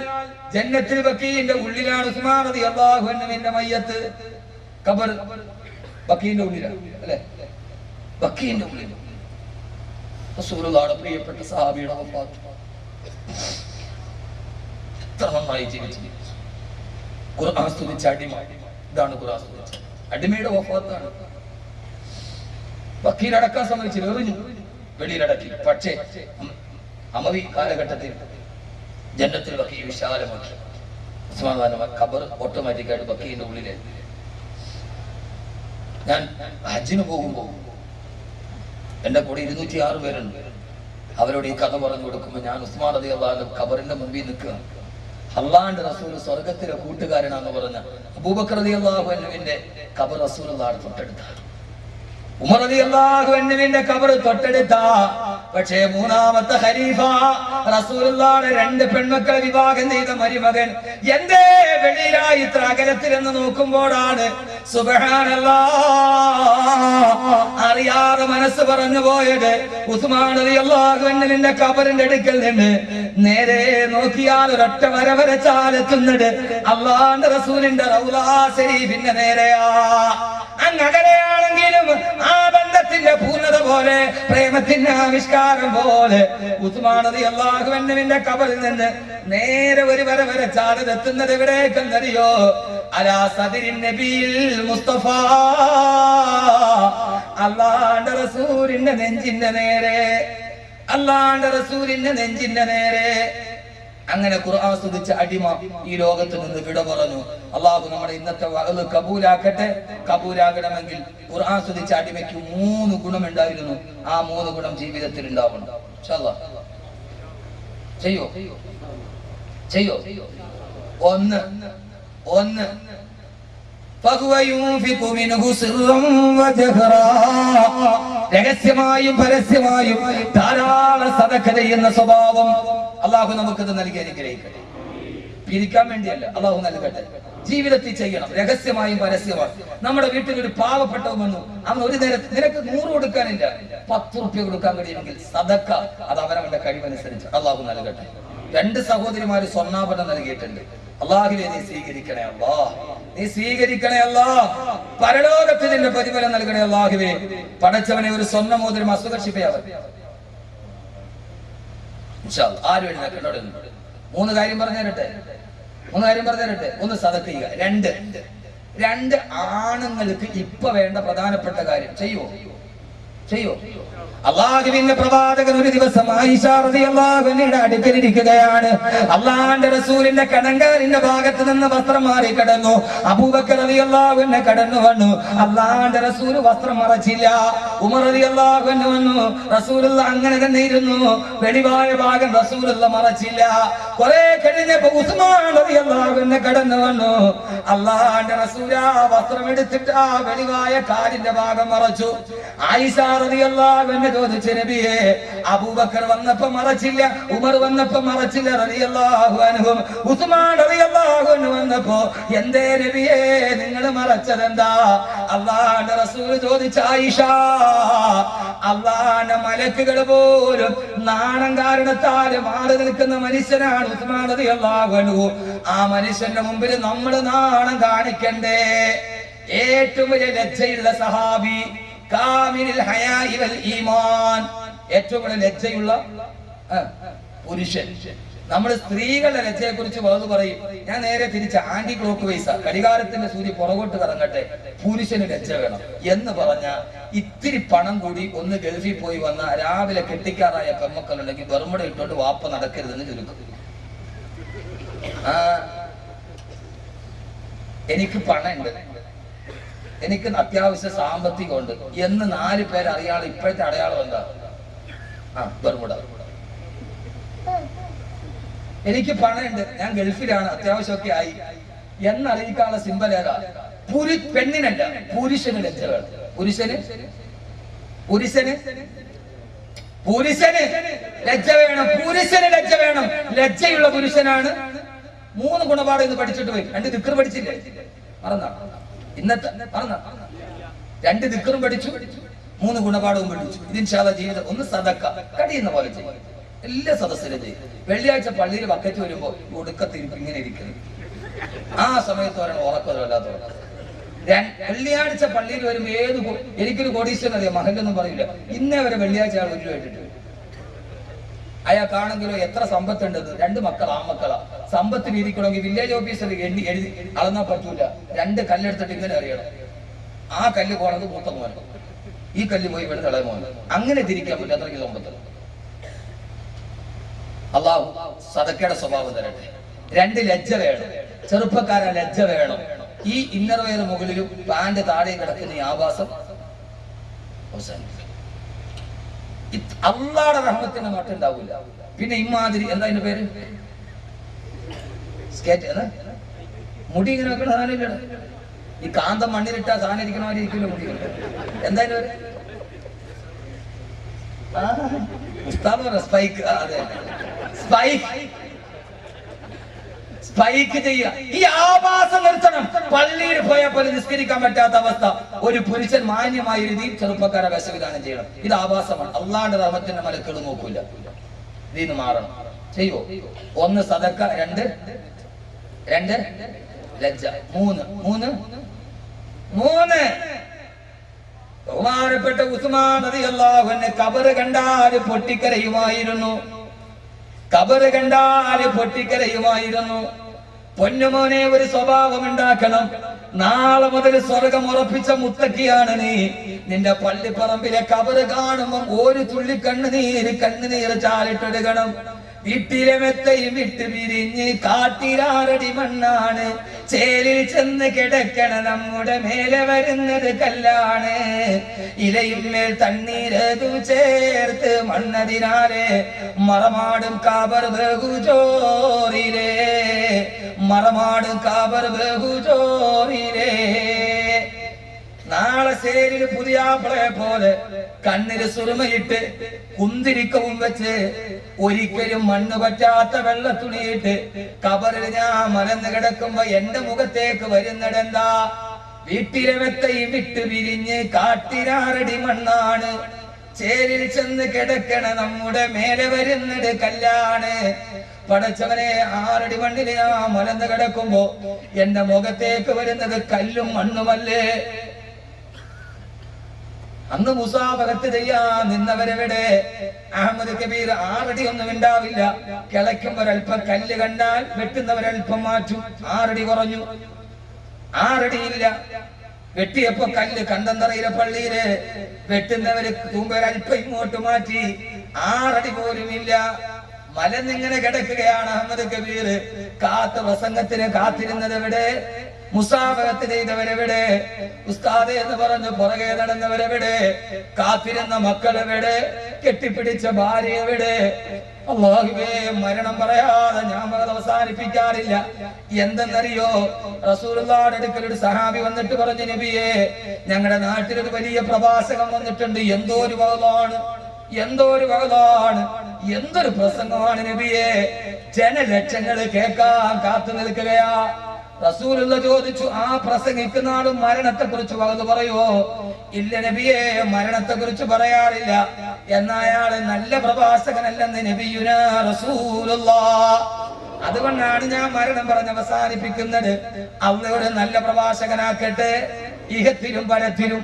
ജന്നത്തുൽ ബഖീലിന്റെ ഉള്ളിലാണ് ഉസ്മാൻ റളിയല്ലാഹു അൻഹുവിന്റെ മയ്യത്ത്. ഖബർ ബഖീലിന്റെ ഉള്ളിലാണ്, അല്ലേ? ബഖീലിന്റെ ഉള്ളിൽ റസൂലുള്ളാഹിയുടെ പ്രിയപ്പെട്ട സഹാബിയുടെ വഫാത്ത്. എത്ര നന്നായി ജീവിച്ചു. ഖുർആൻ സ്തുതിച്ച അടിമ, ഇതാണ് ഖുർആൻ സ്തുതിച്ച അടിമയുടെ വഫാത്താണ്. ബഖീൽ അടക്കാൻ സമ്മതിച്ചില്ല, എറിഞ്ഞു, വെളിയിലടക്കി. പക്ഷേ അമവി കാലഘട്ടത്തിൽ ജന്നത്തുൽ ബഖീൽ വിശാലമാക്കി. ഖബർ ഓട്ടോമാറ്റിക്കായിട്ട് ബഖീലിന്റെ ഉള്ളിലെ. ഞാൻ ഹജ്ജിന് പോകുമ്പോൾ എന്റെ കൂടെ 206 പേരുണ്ട്. അവരോട് ഈ കഥ പറഞ്ഞു കൊടുക്കുമ്പോൾ ഞാൻ ഉസ്മാൻ റളിയല്ലാഹു അൻഹു ഖബറിന്റെ മുമ്പിൽ നിൽക്കുക. അല്ലാഹുവിന്റെ റസൂൽ സ്വർഗത്തിലെ കൂട്ടുകാരനാന്ന് പറഞ്ഞ അബൂബക്കർ റളിയല്ലാഹു അൻഹുവിന്റെ ഖബർ റസൂലുള്ളാഹി തൊട്ടടുത്ത, ഉമർ റളിയല്ലാഹു അൻഹുവിന്റെ ഖബർ തൊട്ടടുത്ത. പക്ഷേ മൂന്നാമത്തെ ഖലീഫ റസൂലുള്ളാഹിയുടെ 2 പെൺമക്കളെ വിവാഹം ചെയ്ത മരുമകൻ എന്തേ വെളിയിലായി ഇത്ര അകലത്തിലെന്ന് നോക്കുമ്പോഴാണ് സുബ്ഹാനല്ലാഹ് അറിയാതെ മനസ്സ് പറഞ്ഞു പോയത്. ഉസ്മാൻ റളിയല്ലാഹു അൻഹുവിന്റെ ഖബറിന്റെ അടുക്കൽ നിന്ന് നേരെ നോക്കിയാൽ ഒരൊറ്റ വര വരച്ചാലെത്തുന്നത് അല്ലാഹുവിന്റെ റസൂലിന്റെ റൗള ശരീഫിന്റെ നേരെയാ. അങ്ങകലെയാണെങ്കിലും ആ ബന്ധത്തിന്റെ പൂർണ്ണത പോലെ, പ്രേമത്തിന്റെ ആവിഷ്കാരം പോലെ ഉസ്മാൻ റളിയല്ലാഹു അൻഹുവിന്റെ ഖബറിൽ നിന്ന് നേരെ ഒരു വര വരച്ചാൽ എത്തുന്നത് എവിടേക്കെന്നറിയോ? അലാ സദരിൻ നബിയിൽ മുസ്തഫ, അല്ലാഹുവിന്റെ റസൂലിന്റെ നെഞ്ചിന്റെ നേരെ, അല്ലാഹുവിന്റെ റസൂലിന്റെ നെഞ്ചിന്റെ നേരെ. അങ്ങനെ ഖുർആൻ സ്തുതിച്ച അടിമ ഈ ലോകത്ത് നിന്ന് വിട പറഞ്ഞു. അള്ളാഹു നമ്മുടെ ഇന്നത്തെ വഅദ് കബൂലാക്കട്ടെ. കബൂലാകണമെങ്കിൽ ഖുർആൻ സ്തുതിച്ച അടിമയ്ക്ക് 3 ഗുണമുണ്ടായിരുന്നു. ആ 3 ഗുണം ജീവിതത്തിൽ ഉണ്ടാവണം. ഇൻഷാ അല്ലാഹ് ചെയ്യോ ചെയ്യോ? ഒന്ന് ഒന്ന് രഹസ്യമായും പരസ്യമായും ധാരാളം സദഖ ചെയ്യുന്ന സ്വഭാവം അള്ളാഹു നമുക്കത് നൽകി അനുഗ്രഹിക്കട്ടെ. പിരിക്കാൻ വേണ്ടിയല്ല, അള്ളാഹു നൽകട്ടെ. ജീവിതത്തിൽ ചെയ്യണം, രഹസ്യമായും പരസ്യമായും. നമ്മുടെ വീട്ടിൽ ഒരു പാവപ്പെട്ടവൻ വന്നു, അവൻ ഒരു നേരത്തെ നിനക്ക് 100 കൊടുക്കാനില്ല, 10 റുപ്യ കൊടുക്കാൻ കഴിയുമെങ്കിൽ സദഖ അത് അവനവന്റെ കഴിവനുസരിച്ച് അള്ളാഹു നൽകട്ടെ. 2 സഹോദരിമാര് സ്വർണ്ണാഭരണം നൽകിയിട്ടുണ്ട്. അള്ളാഹുവേ നീ സ്വീകരിക്കണേ അല്ലാ, നീ സ്വീകരിക്കണേ അല്ലാ. പരലോകത്തിൽ നിന്റെ പ്രതിഫലം നൽകണേ അള്ളാഹുവേ. പടച്ചവനെ ഒരു സ്വർണ്ണ മോതിരം അസുഖക്ഷിപ്പയാവൻ ആരും എഴുന്നേക്കണ്ടോടെ. 3 കാര്യം പറഞ്ഞു തരട്ടെ, 3 കാര്യം പറഞ്ഞു തരട്ടെ. 1 സദഖ ചെയ്യുക. 2 ആണുങ്ങൾക്ക് ഇപ്പൊ വേണ്ട പ്രധാനപ്പെട്ട കാര്യം ചെയ്യോ ചെയ്യോ? അള്ളാഹുവിന്റെ പ്രവാചകൻ ഒരു ദിവസം ആയിഷ റളിയല്ലാഹു അൻഹയുടെ അടുക്കലിരിക്കുകയാണ്. അള്ളാഹുവിന്റെ റസൂലിന്റെ കണങ്കാലിന്റെ ഭാഗത്ത് നിന്ന് വസ്ത്രം മാറി കിടന്നു. അബൂബക്കർ റളിയല്ലാഹു അൻഹു കടന്നു വന്നു. അള്ളാഹുവിന്റെ റസൂൽ വസ്ത്രം മറച്ചില്ല. ഉമർ റളിയല്ലാഹു അൻഹു വന്നു. റസൂലുള്ള അങ്ങനെ തന്നെ ഇരുന്നു. വെളിവായ ഭാഗം റസൂലുള്ള മറച്ചില്ല. കുറെ കഴിഞ്ഞപ്പോ ഉസ്മാൻ റളിയല്ലാഹു അൻഹു കടന്നു വന്നു. അള്ളാഹുവിന്റെ റസൂൽ ആ വസ്ത്രം എടുത്തിട്ട് ആ വെളിവായ കാലിന്റെ ഭാഗം മറച്ചു. ആയിഷ റളിയല്ലാഹു അൻഹ ചോദിച്ചു, നബിയേ, അബൂബക്കർ വന്നപ്പോ മറച്ചില്ല, ഉമർ വന്നപ്പോ മറച്ചില്ല റളിയല്ലാഹു അൻഹു, ഉസ്മാൻ റളിയല്ലാഹു അൻഹു വന്നപ്പോ എന്തേ നബിയേ നിങ്ങൾ മറച്ചതെന്താ? അല്ലാഹുവിന്റെ റസൂൽ ചോദിച്ചു, ആയിഷ, അല്ലാഹുവിന്റെ മലക്കുകൾ പോലും നാണം കാരണത്താൽ മാറി നിൽക്കുന്ന മനുഷ്യനാണ് ഉസ്മാൻ റളിയല്ലാഹു അൻഹു. ആ മനുഷ്യന്റെ മുമ്പിൽ നമ്മൾ നാണം കാണിക്കണ്ടേ? ഏറ്റവും വലിയ ലജ്ജയുള്ള സഹാബി, കാമിലുൽ ഹയാഇ വൽ ഈമാൻ, ഏറ്റവും കൂടുതൽ ലജ്ജയുള്ള പുരുഷൻ. നമ്മൾ സ്ത്രീകളുടെ ലജ്ജയെ കുറിച്ച് വളരെ പറയും. ഞാൻ നേരെ തിരിച്ച് ആന്റി ക്ലോക്ക് വൈസ, ഘടികാരത്തിന്റെ സൂര്യ പുറകോട്ട് കറങ്ങട്ടെ, പുരുഷന് ലജ്ജ വേണം എന്ന് പറഞ്ഞ ഇത്തിരി പണം കൂടി ഒന്ന് ഗൾഫിൽ പോയി വന്ന രാവിലെ കെട്ടിക്കാറായ പെമ്മക്കളുണ്ടെങ്കിൽ ബർമുട ഇട്ടോട്ട് വാപ്പ നടക്കരുതെന്ന് ചുരുക്കും. എനിക്ക് പണമുണ്ട്, എനിക്ക് അത്യാവശ്യ സാമ്പത്തികമുണ്ട് എന്ന് 4 പേര് അറിയാളെ ഇപ്പോഴത്തെ അടയാളം എന്താ? ബർമുട. എനിക്ക് പണമുണ്ട്, ഞാൻ ഗൾഫിലാണ്, അത്യാവശ്യമൊക്കെ ആയി എന്നറിയിക്കാനുള്ള സിമ്പൽ ഏതാ? പെണ്ണിനല്ല, പുരുഷന് ലജ്ജ വേണം. പുരുഷന് ലജ്ജ വേണം. പുരുഷന് ലജ്ജ വേണം. ലജ്ജയുള്ള പുരുഷനാണ്. 3 ഗുണപാഠം ഇന്ന് പഠിച്ചിട്ട് പോയി. 2 ദിക്ർ പഠിച്ചില്ലേ? മറന്നാ? ഇന്നത്തെ മറന്നാ? 2 ദിക്റും പഠിച്ചു, 3 ഗുണപാഠവും പഠിച്ചു. ഇത് ഇൻഷാ അല്ലാഹ് ജീവിതം ഒന്ന് സദഖ കടിയുന്ന പോലെ ചെയ്യും. എല്ലാ സദസ്സിലും ചെയ്യും. വെള്ളിയാഴ്ച പള്ളിയിൽ ബക്കറ്റ് വരുമ്പോ ഒടുക്കത്തിരിക്കും, ഇങ്ങനെ ഇരിക്കുന്നു. ആ സമയത്ത് ഒരാൾ ഉറക്കമില്ലാത്ത വെള്ളിയാഴ്ച പള്ളിയിൽ വരുമ്പോ എനിക്കൊരു കോടീശ്വരൻ അറിയാം, മഹലൊന്നും പറയില്ല, ഇന്നേ വരെ വെള്ളിയാഴ്ച ആൾ 1 രൂപ ഇട്ടിട്ട്. അയാൾക്കാണെങ്കിലോ എത്ര സമ്പത്തുണ്ടെന്ന്, 2 മക്കൾ, ആൺമക്കളാ. സമ്പത്തിന് ഇരിക്കണമെങ്കിൽ വില്ലേജ് ഓഫീസർ എഴുതി അളന്നാ പറ്റൂല. 2 കല്ലെടുത്തിട്ട് ഇങ്ങനെ അറിയണം. ആ കല്ല് പോണത് മൂത്ത മോന്, ഈ കല്ല് പോയി ഇവിടെ ഇളയ മോന്. അങ്ങനെ തിരിക്കാൻ പറ്റും. അത്രയ്ക്ക് സമ്പത്ത്. അള്ളാഹു സദക്കയുടെ സ്വഭാവം തരട്ടെ. 2 ലജ്ജ വേണം. ചെറുപ്പക്കാരൻ ലജ്ജ വേണം. ഈ ഇന്നർ വെയർ മുകളിലും പാന്റ് താഴെയും കിടക്കുന്ന ഈ ആഭാസം അവസാനിക്കും. അള്ളാടെ റഹ്മത്തിന്റെ മട്ടുണ്ടാവില്ല. പിന്നെ ഇമാതിരി എന്താ അതിന്റെ പേര്, സ്കേറ്റ്, മുടി ഇങ്ങനെ വെക്കണ സാധനം ഇല്ല. ഈ കാന്തം മണ്ണിലിട്ടാ സാധനം ഇരിക്കണവരെ ഇരിക്കില്ല മുടി. എന്താ അതിന്റെ പേര്? സ്പൈക്ക്. അതെ, സ്പൈക്ക് ചെയ്യുക. ഈ ആഭാസം നിർത്തണം. പള്ളിയിൽ പോയാൽ പോലും നിസ്കരിക്കാൻ പറ്റാത്ത അവസ്ഥ. ഒരു പുരുഷൻ മാന്യമായ രീതിയിൽ ചെറുപ്പക്കാരെ വേഷവിധാനം ചെയ്യണം. ഇത് ആഭാസമാണ്. അള്ളാന്റെ റഹ്മത്തിന്റെ മലക്കുകൾ നോക്കൂല. ഇതിന്ന് മാറണം. ചെയ്യോ? 1 സദഖ, 2 ലജ്ജ, 3 ബഹുമാനപ്പെട്ട ഉസ്മാൻ റളിയല്ലാഹു അൻഹു ഖബർ കണ്ടാൽ പൊട്ടിക്കരയുമായിരുന്നു. പൊന്നുമോനെ, ഒരു സ്വഭാവം ഉണ്ടാക്കണം. നാളെ മുതൽ സ്വർഗം ഉറപ്പിച്ച മുത്തക്കിയാണ് നീ. നിന്റെ പള്ളിപ്പറമ്പിലെ ഖബർ കാണുമ്പോൾ ഒരു തുള്ളി കണ്ണുനീര് ചാലിട്ടെടുക്കണം. വീട്ടിലെ മെത്തയും വിട്ട് പിരിഞ്ഞ് കാട്ടിലാറടി മണ്ണാണ്. ചേലിൽ ചെന്ന് കിടക്കണ നമ്മുടെ മേലെ വരുന്നത് കല്ലാണ്. ഇലയിന്മേൽ തണ്ണീരതു ചേർത്ത് മണ്ണതിനാലെ മറമാടും കാബർ ബഹുജോറിലേ, മറമാടും കാബർ ബഹുജോറിലേ. നാളെ സേരിൽ പുതിയാപ്പിളയെ പോലെ കണ്ണില് സുറുമയിട്ട് കുന്തിരിക്കവും വെച്ച് ഒരിക്കലും മണ്ണ് പറ്റാത്ത വെള്ള തുണിയിട്ട് കബറിൽ ഞാൻ മലന്ന് കിടക്കുമ്പോ എന്റെ മുഖത്തേക്ക് വരുന്നതെന്താ? വീട്ടിലെ വെത്തയും വിട്ട് പിരിഞ്ഞ് കാട്ടിലാറടി മണ്ണാണ്. ചേരിൽ ചെന്ന് കിടക്കണ നമ്മുടെ മേലെ വരുന്നത് കല്ലാണ്. പടച്ചവനെ, 6 അടി മണ്ണിൽ ഞാൻ മലന്ന് കിടക്കുമ്പോ എന്റെ മുഖത്തേക്ക് വരുന്നത് കല്ലും മണ്ണുമല്ലേ? അന്ന് മുസാഫഹത്ത് ചെയ്യാൻ നിന്നവരെവിടെ? അഹമ്മദ് കബീർ 6 അടി ഒന്നും ഉണ്ടാവില്ല. കിളയ്ക്കുമ്പൊരൽപ്പം കല്ല് കണ്ടാൽ വെട്ടുന്നവരൽപ്പം മാറ്റും. 6 അടി കുറഞ്ഞു, 6 അടിയില്ല. വെട്ടിയപ്പോ കല്ല് കണ്ടന്തറയിലെ പള്ളിയില് വെട്ടുന്നവര് തൂമ്പൊരൽപ്പം ഇങ്ങോട്ട് മാറ്റി. 6 അടി പോലും ഇല്ല. മലന്നിങ്ങനെ കിടക്കുകയാണ് അഹമ്മദ് കബീർ. കാത്ത പ്രസംഗത്തിന് കാത്തിരുന്നത് എവിടെ? മുസാഫഹത്ത് ചെയ്തവരെവിടെ? ഉസ്താദേ എന്ന് പറഞ്ഞു പുറകെ നടന്നവരെവിടെ? കാത്തിരുന്ന മക്കളെവിടെ? കെട്ടിപ്പിടിച്ച ഭാര്യ എവിടെ? അല്ലാഹുവേ, മരണം പറയാതെ ഞാൻ അവസാനിപ്പിക്കാറില്ല. എന്തെന്നറിയോ? റസൂലുള്ളാഹിയുടെ അടുക്കൽ ഒരു സഹാബി വന്നിട്ട് പറഞ്ഞു, നബിയേ, ഞങ്ങളുടെ നാട്ടിലൊരു വലിയ പ്രഭാഷകൻ വന്നിട്ടുണ്ട്. എന്തോ ഒരു വകതാണ്, എന്തോ ഒരു വകതാണ്, എന്തൊരു പ്രസംഗമാണ് നബിയേ, ജനലക്ഷങ്ങൾ കേൾക്കാൻ കാത്തു നിൽക്കുകയാ. റസൂലുള്ള ചോദിച്ചു, ആ പ്രസംഗിക്കുന്ന ആളും മരണത്തെ കുറിച്ച് വകത് പറയുവോ? ഇല്ല നബിയെ, മരണത്തെ കുറിച്ച് പറയാറില്ല. എന്നാ അയാള് നല്ല പ്രഭാഷകനല്ലെന്ന് നബിയുനാ റസൂലുള്ളാഹ്. അതുകൊണ്ടാണ് ഞാൻ മരണം പറഞ്ഞ് അവസാനിപ്പിക്കുന്നത്. അള്ളയുടെ നല്ല പ്രഭാഷകനാക്കട്ടെ, ഇഹത്തിലും പരത്തിലും,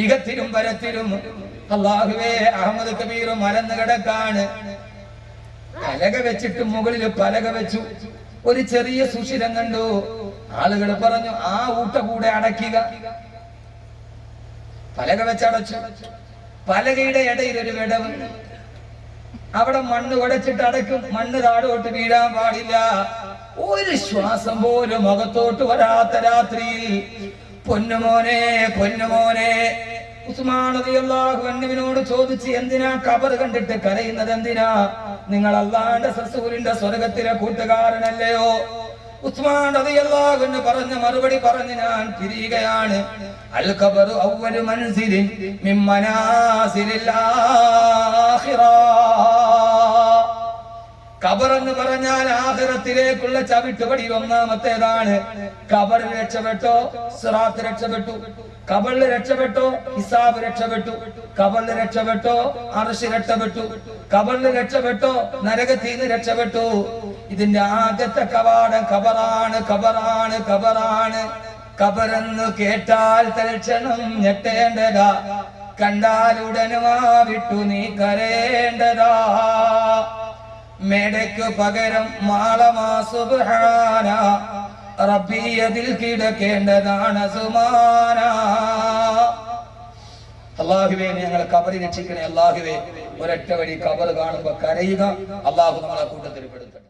ഇഹത്തിലും പരത്തിലും. അല്ലാഹുവേ, അഹമ്മദ് കബീർ മലന്ന് കിടക്കാണ്. പലക വെച്ചിട്ട് മുകളിൽ പലക വെച്ചു. ഒരു ചെറിയ സുഷിരം കണ്ടു. ആളുകൾ പറഞ്ഞു, ആ ഊട്ട കൂടെ അടയ്ക്കുക. പലക വെച്ചടച്ചു. പലകയുടെ ഇടയിൽ ഒരു വിടവ്. അവിടെ മണ്ണ് ഉടച്ചിട്ട് അടയ്ക്കും. മണ്ണ് താഴോട്ട് വീഴാൻ പാടില്ല. ഒരു ശ്വാസം പോലും അകത്തോട്ട് വരാത്ത രാത്രിയിൽ പൊന്നുമോനെ, പൊന്നുമോനെ, ഉസ്മാൻ റളിയല്ലാഹു അൻഹുവിനോട് ചോദിച്ചു, എന്തിനാ കബർ കണ്ടിട്ട് കരയുന്നത്? എന്തിനാ? നിങ്ങൾ അല്ലാഹുവിന്റെ റസൂലിന്റെ സ്വർഗ്ഗത്തിലെ കൂട്ടുകാരനല്ലയോ? ഉസ്മാൻ റളിയല്ലാഹു അൻഹു പറഞ്ഞ മറുപടി പറഞ്ഞ് ഞാൻ തിരിയുകയാണ്. അൽ ഖബറു അവ്വലു മൻസിലിൻ മിൻ മനാസിലിൽ ആഖിറ. ഖബർ എന്ന് പറഞ്ഞാൽ ആഖിറത്തിലേക്കുള്ള ചവിട്ടുപടി ഒന്നാമത്തേതാണ്. ഖബറിൽ രക്ഷപ്പെട്ടോ, സിറാത്ത് രക്ഷപ്പെട്ടു. ഖബറിൽ രക്ഷപ്പെട്ടോ, ഹിസാബ് രക്ഷപ്പെട്ടു. ഖബറിൽ രക്ഷപ്പെട്ടോ, അർശ് രക്ഷപ്പെട്ടു. ഖബറിൽ രക്ഷപ്പെട്ടോ, നരകത്തിൽ നിന്ന് രക്ഷപ്പെട്ടു. ഇതിന്റെ ആദ്യത്തെ കവാടം ഖബറാണ്, ഖബറാണ്, ഖബറാണ്. ഖബറെന്ന് കേട്ടാൽ തൽക്ഷണം ഞെട്ടേണ്ടതാ, കണ്ടാലുടനുമാ വിട്ടു നീ കരേണ്ടതാ. മേടയ്ക്കു പകരം മാളമാ സുബ്ഹാന, റബ്ബിയതിൽ കിടക്കേണ്ടതാണ് സുമാന. അല്ലാഹുവേ, ഞങ്ങളെ ഖബറിനെ രക്ഷിക്കണേ. അല്ലാഹുവേ, ഒരൊറ്റ വഴി ഖബർ കാണുമ്പോ കരയുക. അല്ലാഹു നമ്മളെ കൂട്ടത്തിൽ പെടുത്തട്ടെ.